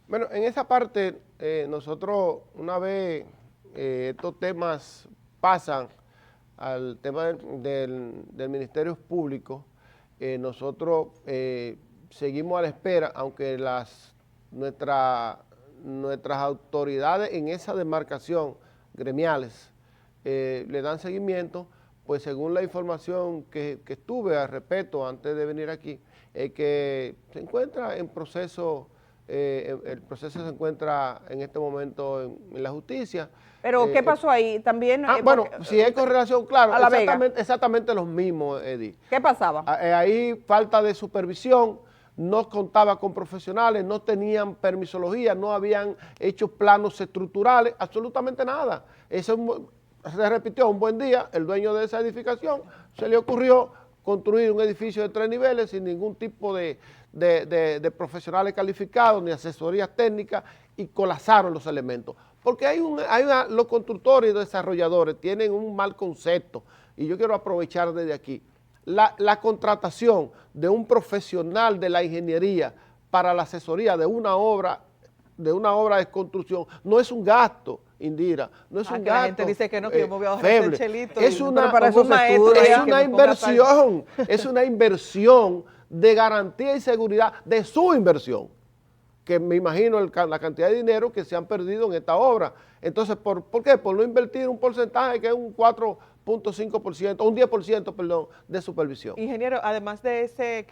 Bueno, en esa parte, nosotros una vez estos temas pasan al tema del Ministerio Público, nosotros seguimos a la espera, aunque nuestras autoridades en esa demarcación gremiales le dan seguimiento, pues según la información que estuve al respecto antes de venir aquí, es que se encuentra en proceso, el proceso se encuentra en este momento en la justicia. Pero, ¿qué pasó ahí? También. Bueno, si hay correlación, claro, a La Vega. Exactamente los mismos, Edith. ¿Qué pasaba? Ahí falta de supervisión, no contaba con profesionales, no tenían permisología, no habían hecho planos estructurales, absolutamente nada. Eso se repitió un buen día, el dueño de esa edificación se le ocurrió construir un edificio de 3 niveles sin ningún tipo de profesionales calificados ni asesorías técnicas y colapsaron los elementos. Porque los constructores y desarrolladores tienen un mal concepto y yo quiero aprovechar desde aquí. La contratación de un profesional de la ingeniería para la asesoría de una obra de construcción no es un gasto, Indira, no es un gasto. La gente dice que no, que yo me voy a ahorrar ese chelito. Es una inversión, es una inversión de garantía y seguridad de su inversión, que me imagino la cantidad de dinero que se han perdido en esta obra. Entonces, ¿por qué? Por no invertir un porcentaje que es un 4.5%, un 10%, perdón, de supervisión. Ingeniero, además de ese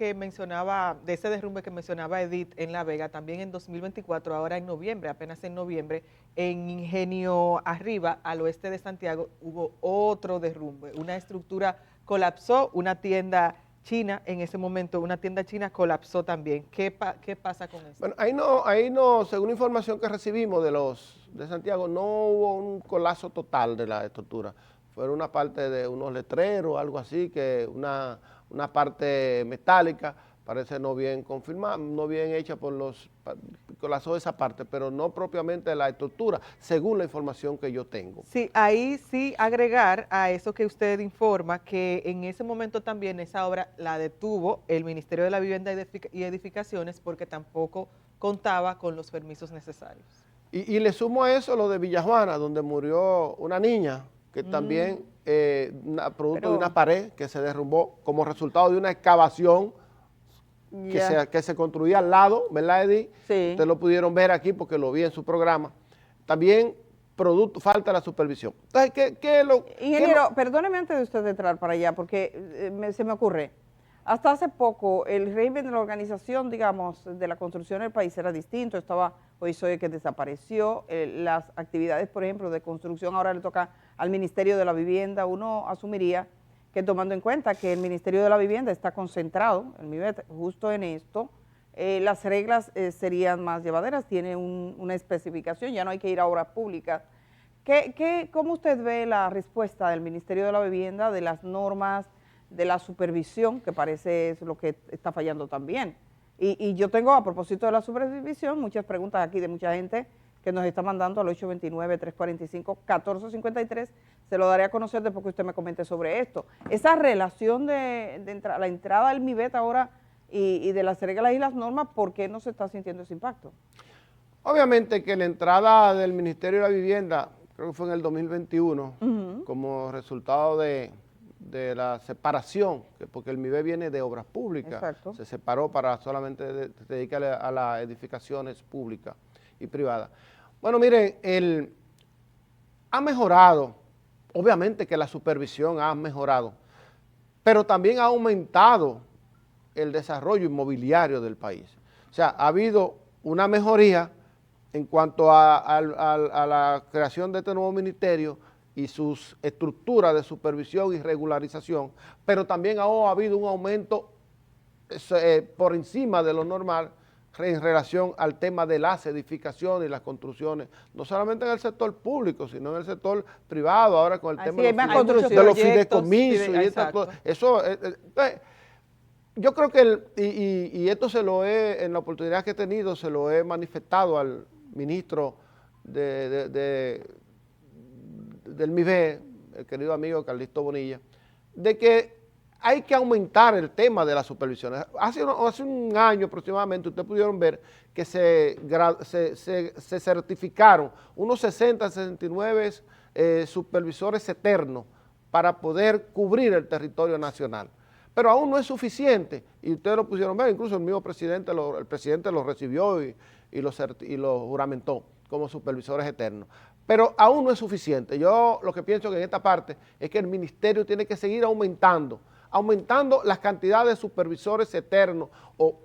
derrumbe que mencionaba Edith en La Vega, también en 2024, ahora en noviembre, apenas en noviembre, en Ingenio Arriba, al oeste de Santiago, hubo otro derrumbe. Una estructura colapsó, una tienda china, en ese momento, una tienda china colapsó también. ¿Qué pasa con eso? Bueno, ahí no, según información que recibimos de Santiago, no hubo un colapso total de la estructura. Fue una parte de unos letreros, algo así, que una parte metálica, parece no bien confirmada, no bien hecha colapsó esa parte, pero no propiamente la estructura, según la información que yo tengo. Sí, ahí sí agregar a eso que usted informa, que en ese momento también esa obra la detuvo el Ministerio de la Vivienda y Edificaciones porque tampoco contaba con los permisos necesarios. Y le sumo a eso lo de Villajuana, donde murió una niña, que también, producto de una pared que se derrumbó como resultado de una excavación que se construía al lado, ¿verdad, Edith? Sí. Ustedes lo pudieron ver aquí porque lo vi en su programa. También falta la supervisión. Entonces, Ingeniero, perdóneme antes de usted entrar para allá, porque se me ocurre. Hasta hace poco, el régimen de la organización, digamos, de la construcción del país era distinto. Hoy soy el que desapareció. Las actividades, por ejemplo, de construcción ahora le toca al Ministerio de la Vivienda. Uno asumiría que, tomando en cuenta que el Ministerio de la Vivienda está concentrado, el MIBET, justo en esto, las reglas serían más llevaderas, tiene una especificación, ya no hay que ir a obras públicas. ¿Cómo usted ve la respuesta del Ministerio de la Vivienda de las normas, de la supervisión, que parece es lo que está fallando también? Y yo tengo, a propósito de la supervisión, muchas preguntas aquí de mucha gente que nos está mandando al 829-345-1453. Se lo daré a conocer después que usted me comente sobre esto. Esa relación de la entrada del MIBET ahora y de las reglas y las normas, ¿por qué no se está sintiendo ese impacto? Obviamente que la entrada del Ministerio de la Vivienda, creo que fue en el 2021, como resultado de la separación, porque el MIBET viene de obras públicas. Exacto. Se separó para solamente dedicarle a las edificaciones públicas y privadas. Bueno, miren, ha mejorado, obviamente que la supervisión ha mejorado, pero también ha aumentado el desarrollo inmobiliario del país. O sea, ha habido una mejoría en cuanto a la creación de este nuevo ministerio y sus estructuras de supervisión y regularización, pero también ha habido un aumento por encima de lo normal en relación al tema de las edificaciones y las construcciones, no solamente en el sector público, sino en el sector privado, ahora con el tema de los fideicomisos. Yo creo que, y esto en la oportunidad que he tenido, se lo he manifestado al ministro del MIBET, el querido amigo Carlito Bonilla, de que hay que aumentar el tema de las supervisiones. Hace un año aproximadamente, ustedes pudieron ver que se certificaron unos 69 supervisores eternos para poder cubrir el territorio nacional. Pero aún no es suficiente, y ustedes lo pudieron ver, incluso el mismo presidente, el presidente lo recibió y lo juramentó como supervisores eternos. Pero aún no es suficiente. Yo lo que pienso que en esta parte es que el ministerio tiene que seguir aumentando las cantidades de supervisores eternos o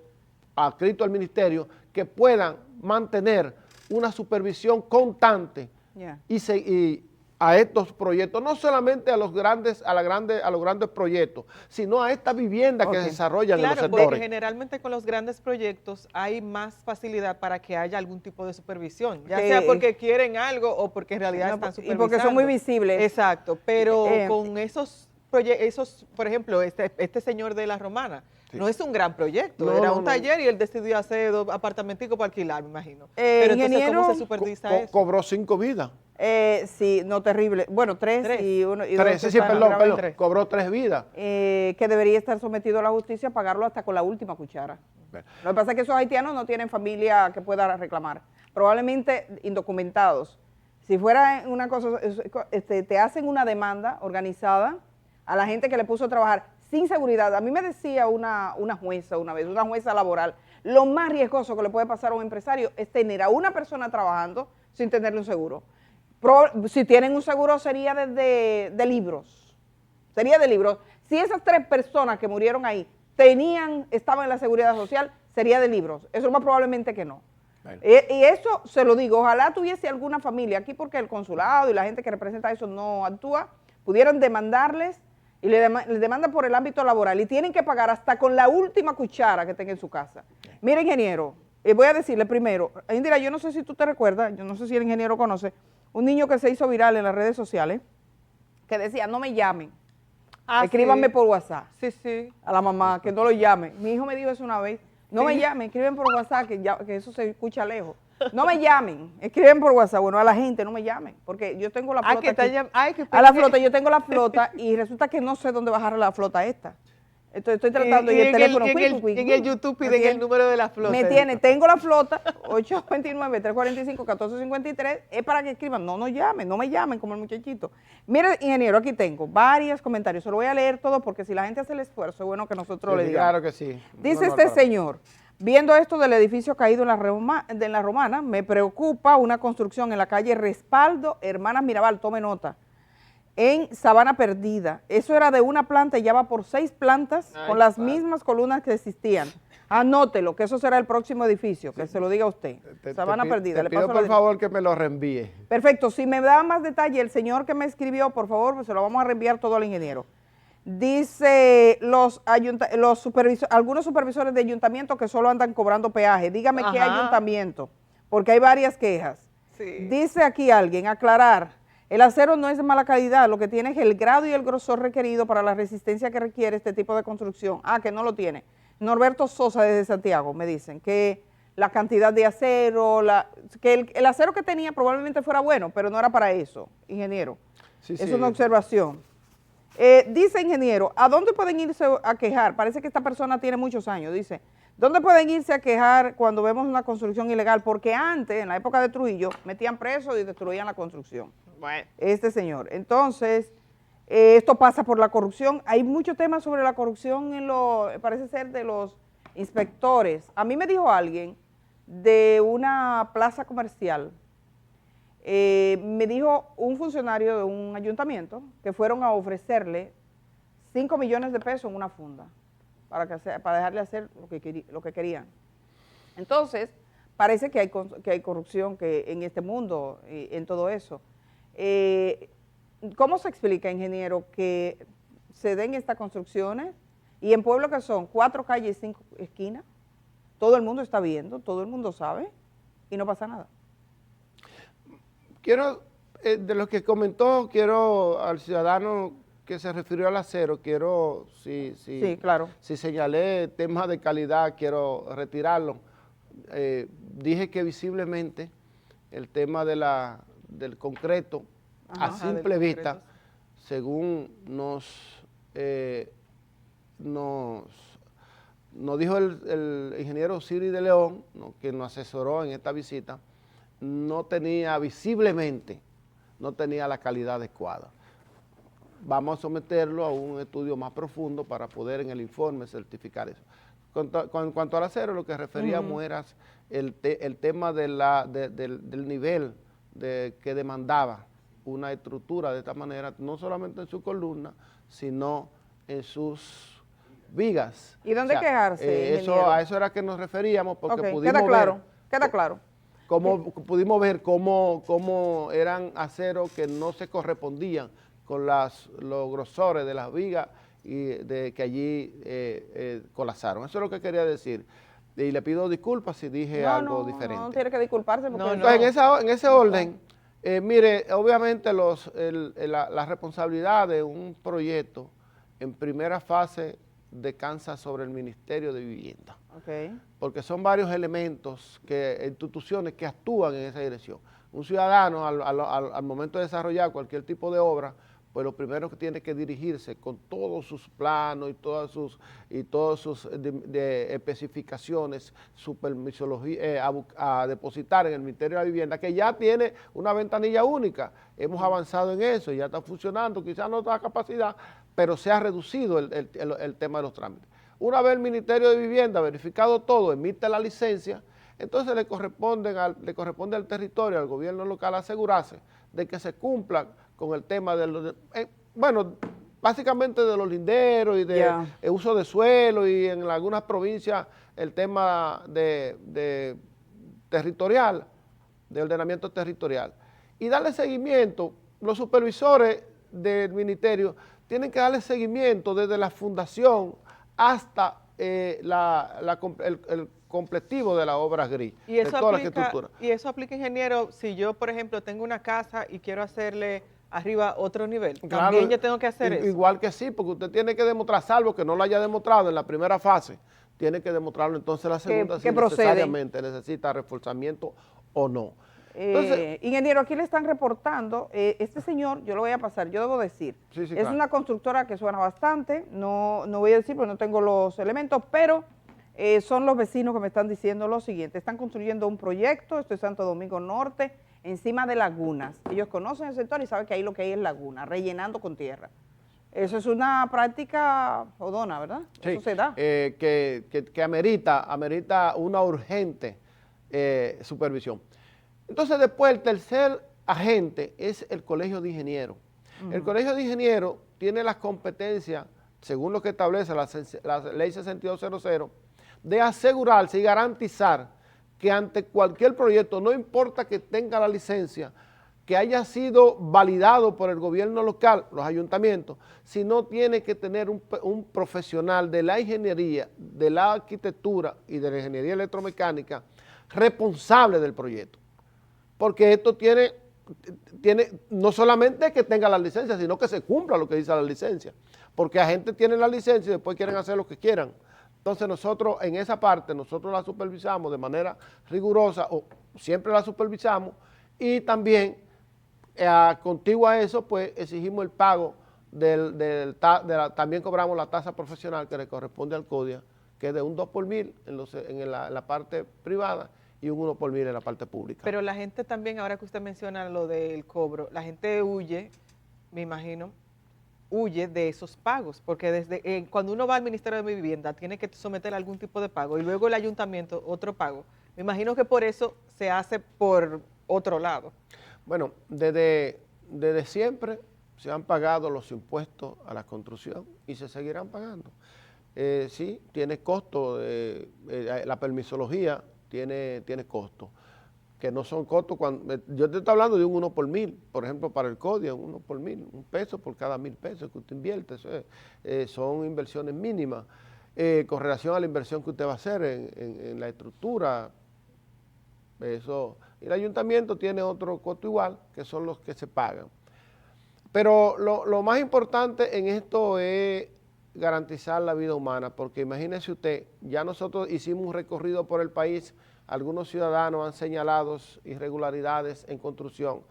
adscritos al ministerio que puedan mantener una supervisión constante y a estos proyectos, no solamente a los grandes proyectos, sino a estas viviendas que se desarrollan en los Claro, porque sectores. generalmente con los grandes proyectos hay más facilidad para que haya algún tipo de supervisión, ya Sí. sea porque quieren algo o porque en realidad No, están y supervisando. porque son muy visibles. Exacto, pero Eh, con esos proyectos, por ejemplo, este señor de La Romana, Sí. no es un gran proyecto, No, era no, un no. taller y él decidió hacer 2 apartamenticos para alquilar, me imagino. Pero entonces, ingeniero, ¿cómo se supervisa eso? Cobró 5 vidas. Sí, no, terrible. Bueno, 3 3. y uno y 3, dos sí, están perdón, gravemente. tres. cobró 3 vidas. Que debería estar sometido a la justicia, pagarlo hasta con la última cuchara. Lo que pasa es que esos haitianos no tienen familia que pueda reclamar, probablemente indocumentados. Si fuera una cosa, te hacen una demanda organizada a la gente que le puso a trabajar sin seguridad. A mí me decía una jueza una vez, una jueza laboral, lo más riesgoso que le puede pasar a un empresario es tener a una persona trabajando sin tenerle un seguro. Si tienen un seguro sería de libros. Sería de libros. Si esas 3 personas que murieron ahí estaban en la seguridad social, sería de libros. Eso más probablemente que no. Bueno. Y eso se lo digo, ojalá tuviese alguna familia aquí porque el consulado y la gente que representa eso no actúa, pudieran demandarles y le demandan por el ámbito laboral y tienen que pagar hasta con la última cuchara que tenga en su casa. Mira, ingeniero, voy a decirle primero, Indira, yo no sé si tú te recuerdas, yo no sé si el ingeniero conoce, un niño que se hizo viral en las redes sociales que decía, no me llamen, escríbanme sí. por WhatsApp. Sí, sí. A la mamá, que no lo llame. Mi hijo me dijo eso una vez, no me llamen, escriben por WhatsApp, que eso se escucha lejos. No me llamen, escriben por WhatsApp. Bueno, a la gente no me llamen, porque yo tengo la flota Que aquí. que A la flota, yo tengo la flota y resulta que no sé dónde bajar la flota esta. Entonces estoy tratando y el teléfono. en el YouTube piden el número de la flota. Me tiene, tengo la flota, 829-345-1453, es para que escriban, no llamen, no me llamen como el muchachito. Mire, ingeniero, aquí tengo varios comentarios, se lo voy a leer todo porque si la gente hace el esfuerzo, es bueno que nosotros Sí, le digamos. claro que sí. Dice No, este claro. señor, viendo esto del edificio caído en la Romana, me preocupa una construcción en la calle Respaldo, Hermanas Mirabal, tome nota, en Sabana Perdida. Eso era de una planta y ya va por 6 plantas con las mismas columnas que existían. Anótelo, que eso será el próximo edificio, que se lo diga usted. Sabana Perdida. Te pido por favor que me lo reenvíe. Perfecto, si me da más detalle el señor que me escribió, por favor, pues se lo vamos a reenviar todo al ingeniero. Dice algunos supervisores de ayuntamiento que solo andan cobrando peaje. Dígame qué Ajá. ayuntamiento, porque hay varias quejas. Sí. Dice aquí alguien, aclarar, el acero no es de mala calidad, lo que tiene es el grado y el grosor requerido para la resistencia que requiere este tipo de construcción. Ah, que no lo tiene. Norberto Sosa desde Santiago me dicen que la cantidad de acero, que el acero que tenía probablemente fuera bueno, pero no era para eso, ingeniero. Sí, Es sí. una observación. Dice ingeniero, ¿a dónde pueden irse a quejar? Parece que esta persona tiene muchos años, dice. ¿Dónde pueden irse a quejar cuando vemos una construcción ilegal? Porque antes, en la época de Trujillo, metían presos y destruían la construcción. Bueno. Este señor. Entonces, esto pasa por la corrupción. Hay muchos temas sobre la corrupción parece ser de los inspectores. A mí me dijo alguien de una plaza comercial, me dijo un funcionario de un ayuntamiento que fueron a ofrecerle 5 millones de pesos en una funda para dejarle hacer lo que querían. Entonces, parece que hay corrupción en este mundo, en todo eso. ¿Cómo se explica, ingeniero, que se den estas construcciones y en pueblos que son 4 calles y 5 esquinas, todo el mundo está viendo, todo el mundo sabe y no pasa nada? Quiero, de lo que comentó, al ciudadano que se refirió al acero, Sí, claro. Si señalé temas de calidad, quiero retirarlo. Dije que visiblemente el tema del concreto, a simple vista, según nos dijo el ingeniero Siri de León, ¿no?, que nos asesoró en esta visita, visiblemente no tenía la calidad adecuada. Vamos a someterlo a un estudio más profundo para poder en el informe certificar eso. En cuanto al acero, lo que referíamos era el tema del nivel que demandaba una estructura de esta manera, no solamente en su columna, sino en sus vigas. ¿Y dónde quejarse, ingeniero? A eso era que nos referíamos, porque Ok, pudimos queda claro, ver. queda claro. Pudimos ver cómo eran aceros que no se correspondían con los grosores de las vigas que allí colapsaron. Eso es lo que quería decir. Y le pido disculpas si dije algo diferente. No tiene que disculparse. Porque Entonces, en ese orden, mire, obviamente la responsabilidad de un proyecto en primera fase descansa sobre el Ministerio de Vivienda. Okay. Porque son varios elementos, instituciones que actúan en esa dirección. Un ciudadano al momento de desarrollar cualquier tipo de obra, pues lo primero que tiene que dirigirse con todos sus planos y todas sus especificaciones, su permisología, a depositar en el Ministerio de la Vivienda, que ya tiene una ventanilla única. Hemos avanzado en eso, ya está funcionando, quizás no da capacidad, pero se ha reducido el tema de los trámites. Una vez el Ministerio de Vivienda verificado todo, emite la licencia, entonces le corresponde al territorio, al gobierno local, asegurarse de que se cumpla con el tema básicamente de los linderos y de uso de suelo, y en algunas provincias el tema de territorial, de ordenamiento territorial. Y darle seguimiento. Los supervisores del ministerio tienen que darle seguimiento desde la fundación hasta el completivo de las obras gris, y eso de toda aplica, la estructura. Y eso aplica, ingeniero, si yo, por ejemplo, tengo una casa y quiero hacerle arriba otro nivel, Claro, también yo tengo que hacer eso. Igual que sí, porque usted tiene que demostrar, salvo que no lo haya demostrado en la primera fase, tiene que demostrarlo entonces en la segunda, si necesariamente necesita reforzamiento o no. Entonces, ingeniero, aquí le están reportando, este señor, yo lo voy a pasar, yo debo decir, es claro. una constructora que suena bastante, no voy a decir porque no tengo los elementos, pero son los vecinos que me están diciendo lo siguiente: están construyendo un proyecto, esto es Santo Domingo Norte, encima de lagunas. Ellos conocen el sector y saben que ahí lo que hay es laguna, rellenando con tierra. Eso es una práctica jodona, ¿verdad? Sí, eso se da. Que amerita una urgente supervisión. Entonces después el tercer agente es el Colegio de Ingenieros. El Colegio de Ingenieros tiene las competencias, según lo que establece la ley 6200, de asegurarse y garantizar que ante cualquier proyecto, no importa que tenga la licencia, que haya sido validado por el gobierno local, los ayuntamientos, sino tiene que tener un profesional de la ingeniería, de la arquitectura y de la ingeniería electromecánica responsable del proyecto. Porque esto tiene no solamente que tenga la licencia, sino que se cumpla lo que dice la licencia. Porque la gente tiene la licencia y después quieren hacer lo que quieran. Entonces nosotros en esa parte, nosotros la supervisamos de manera rigurosa, o siempre la supervisamos, y también contiguo a eso, pues exigimos el pago también cobramos la tasa profesional que le corresponde al CODIA, que es de un 2 por mil en la parte privada y un 1 por mil en la parte pública. Pero la gente también, ahora que usted menciona lo del cobro, la gente huye, me imagino, huye de esos pagos, porque cuando uno va al Ministerio de Vivienda tiene que someter algún tipo de pago y luego el ayuntamiento otro pago. Me imagino que por eso se hace por otro lado. Bueno, desde siempre se han pagado los impuestos a la construcción y se seguirán pagando. Sí, tiene costo, la permisología tiene costo, que no son costos yo te estoy hablando de un 1 por mil, por ejemplo, para el CODIA, un 1 por mil, $1 por cada 1.000 pesos que usted invierte, son inversiones mínimas, con relación a la inversión que usted va a hacer en la estructura, eso, y el ayuntamiento tiene otro costo igual, que son los que se pagan. Pero lo más importante en esto es garantizar la vida humana, porque imagínese usted, ya nosotros hicimos un recorrido por el país, algunos ciudadanos han señalado irregularidades en construcción.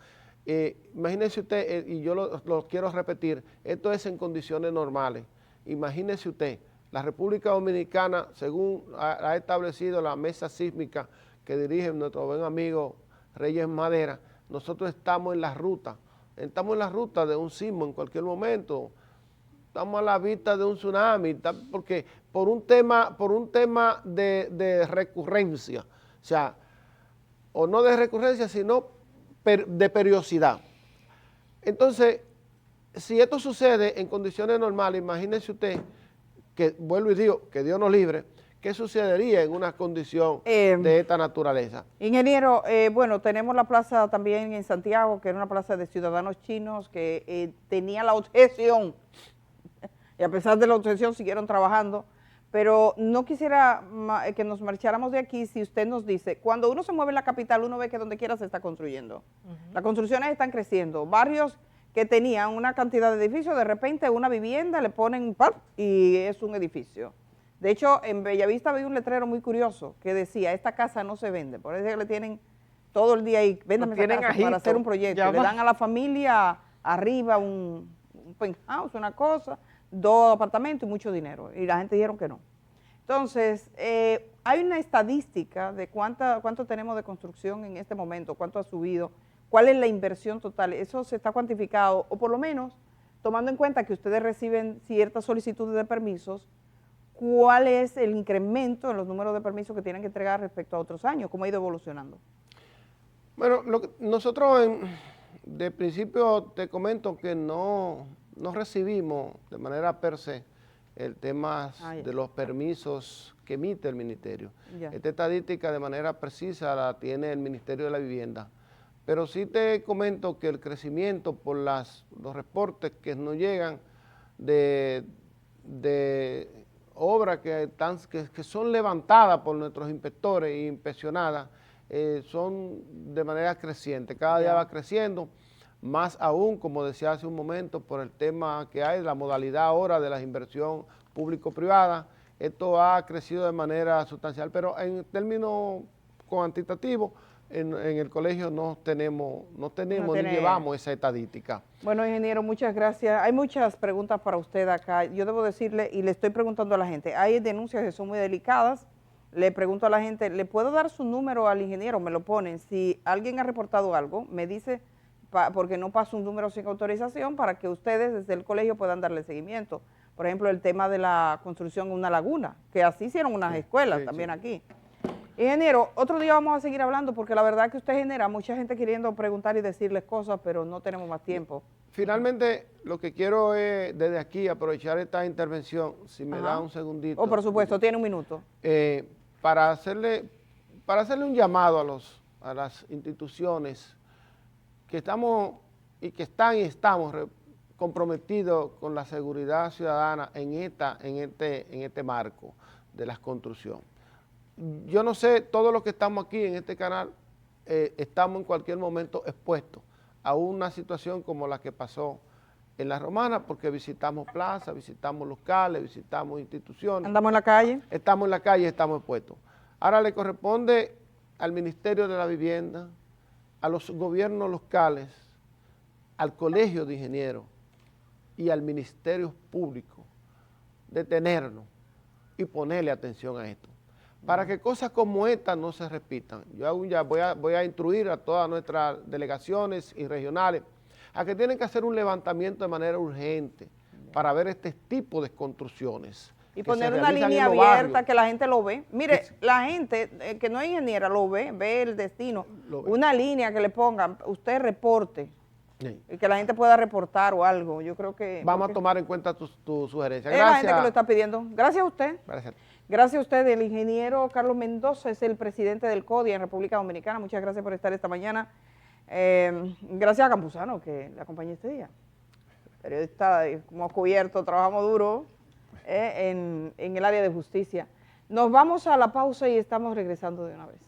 Imagínese usted, y yo lo quiero repetir, esto es en condiciones normales. Imagínese usted, la República Dominicana, según ha establecido la mesa sísmica que dirige nuestro buen amigo Reyes Madera, nosotros estamos en la ruta de un sismo en cualquier momento. Estamos a la vista de un tsunami, porque por un tema de recurrencia, o sea, o no de recurrencia, sino de periodicidad. Entonces, si esto sucede en condiciones normales, imagínese usted, que vuelvo y digo, que Dios nos libre, ¿Qué sucedería en una condición de esta naturaleza? Ingeniero, bueno, tenemos la plaza también en Santiago, que era una plaza de ciudadanos chinos que tenía la objeción, y a pesar de la objeción siguieron trabajando, pero no quisiera que nos marcháramos de aquí si usted nos dice, cuando uno se mueve en la capital, uno ve que donde quiera se está construyendo. Las construcciones están creciendo, barrios que tenían una cantidad de edificios, de repente una vivienda le ponen ¡pam! Y es un edificio. De hecho, en Bellavista había un letrero muy curioso que decía, esta casa no se vende, por eso que le tienen todo el día ahí, véndame esa casa para hacer un proyecto. Le dan a la familia arriba un penthouse, una cosa, 2 apartamentos y mucho dinero, y la gente dijeron que no. Entonces, hay una estadística de cuánto tenemos de construcción en este momento, cuánto ha subido, cuál es la inversión total, eso se está cuantificado, o por lo menos, tomando en cuenta que ustedes reciben ciertas solicitudes de permisos, ¿cuál es el incremento en los números de permisos que tienen que entregar respecto a otros años? ¿Cómo ha ido evolucionando? Bueno, nosotros de principio te comento que no recibimos de manera per se el tema de los permisos que emite el ministerio. Ya. Esta estadística de manera precisa la tiene el Ministerio de la Vivienda. Pero sí te comento que el crecimiento por los reportes que nos llegan de obras que son levantadas por nuestros inspectores e inspeccionadas, son de manera creciente, cada día va creciendo, más aún, como decía hace un momento, por el tema que hay, la modalidad ahora de la inversión público-privada, esto ha crecido de manera sustancial, pero en términos cuantitativos, en el colegio no tenemos ni llevamos esa estadística. Bueno, ingeniero, muchas gracias. Hay muchas preguntas para usted acá. Yo debo decirle, y le estoy preguntando a la gente, hay denuncias que son muy delicadas. Le pregunto a la gente, ¿le puedo dar su número al ingeniero? Me lo ponen. Si alguien ha reportado algo, me dice, porque no paso un número sin autorización, para que ustedes desde el colegio puedan darle seguimiento. Por ejemplo, el tema de la construcción de una laguna, que así hicieron unas escuelas también aquí. Ingeniero, otro día vamos a seguir hablando porque la verdad que usted genera mucha gente queriendo preguntar y decirles cosas, pero no tenemos más tiempo. Finalmente, lo que quiero es desde aquí aprovechar esta intervención, si me da un segundito. Oh, por supuesto, tiene un minuto. Para hacerle un llamado a las instituciones que estamos comprometidos con la seguridad ciudadana en este marco de la construcción. Yo no sé, todos los que estamos aquí en este canal, estamos en cualquier momento expuestos a una situación como la que pasó en La Romana, porque visitamos plazas, visitamos locales, visitamos instituciones. ¿Andamos en la calle? Estamos en la calle, estamos expuestos. Ahora le corresponde al Ministerio de la Vivienda, a los gobiernos locales, al Colegio de Ingenieros y al Ministerio Público detenernos y ponerle atención a esto, para que cosas como esta no se repitan. Yo aún ya voy a instruir a todas nuestras delegaciones y regionales a que tienen que hacer un levantamiento de manera urgente para ver este tipo de construcciones. Y poner una línea abierta que la gente lo ve. Mire, la gente que no es ingeniera lo ve el destino. Una línea que le pongan, usted reporte. Sí. Y que la gente pueda reportar o algo. Yo creo que... Vamos a tomar en cuenta tu sugerencia. Gracias. La gente que lo está pidiendo. Gracias a usted. Gracias. Gracias a usted. El ingeniero Carlos Mendoza es el presidente del CODI en República Dominicana. Muchas gracias por estar esta mañana. Gracias a Campuzano que le acompañó este día. Periodista, hemos cubierto, trabajamos duro en el área de justicia. Nos vamos a la pausa y estamos regresando de una vez.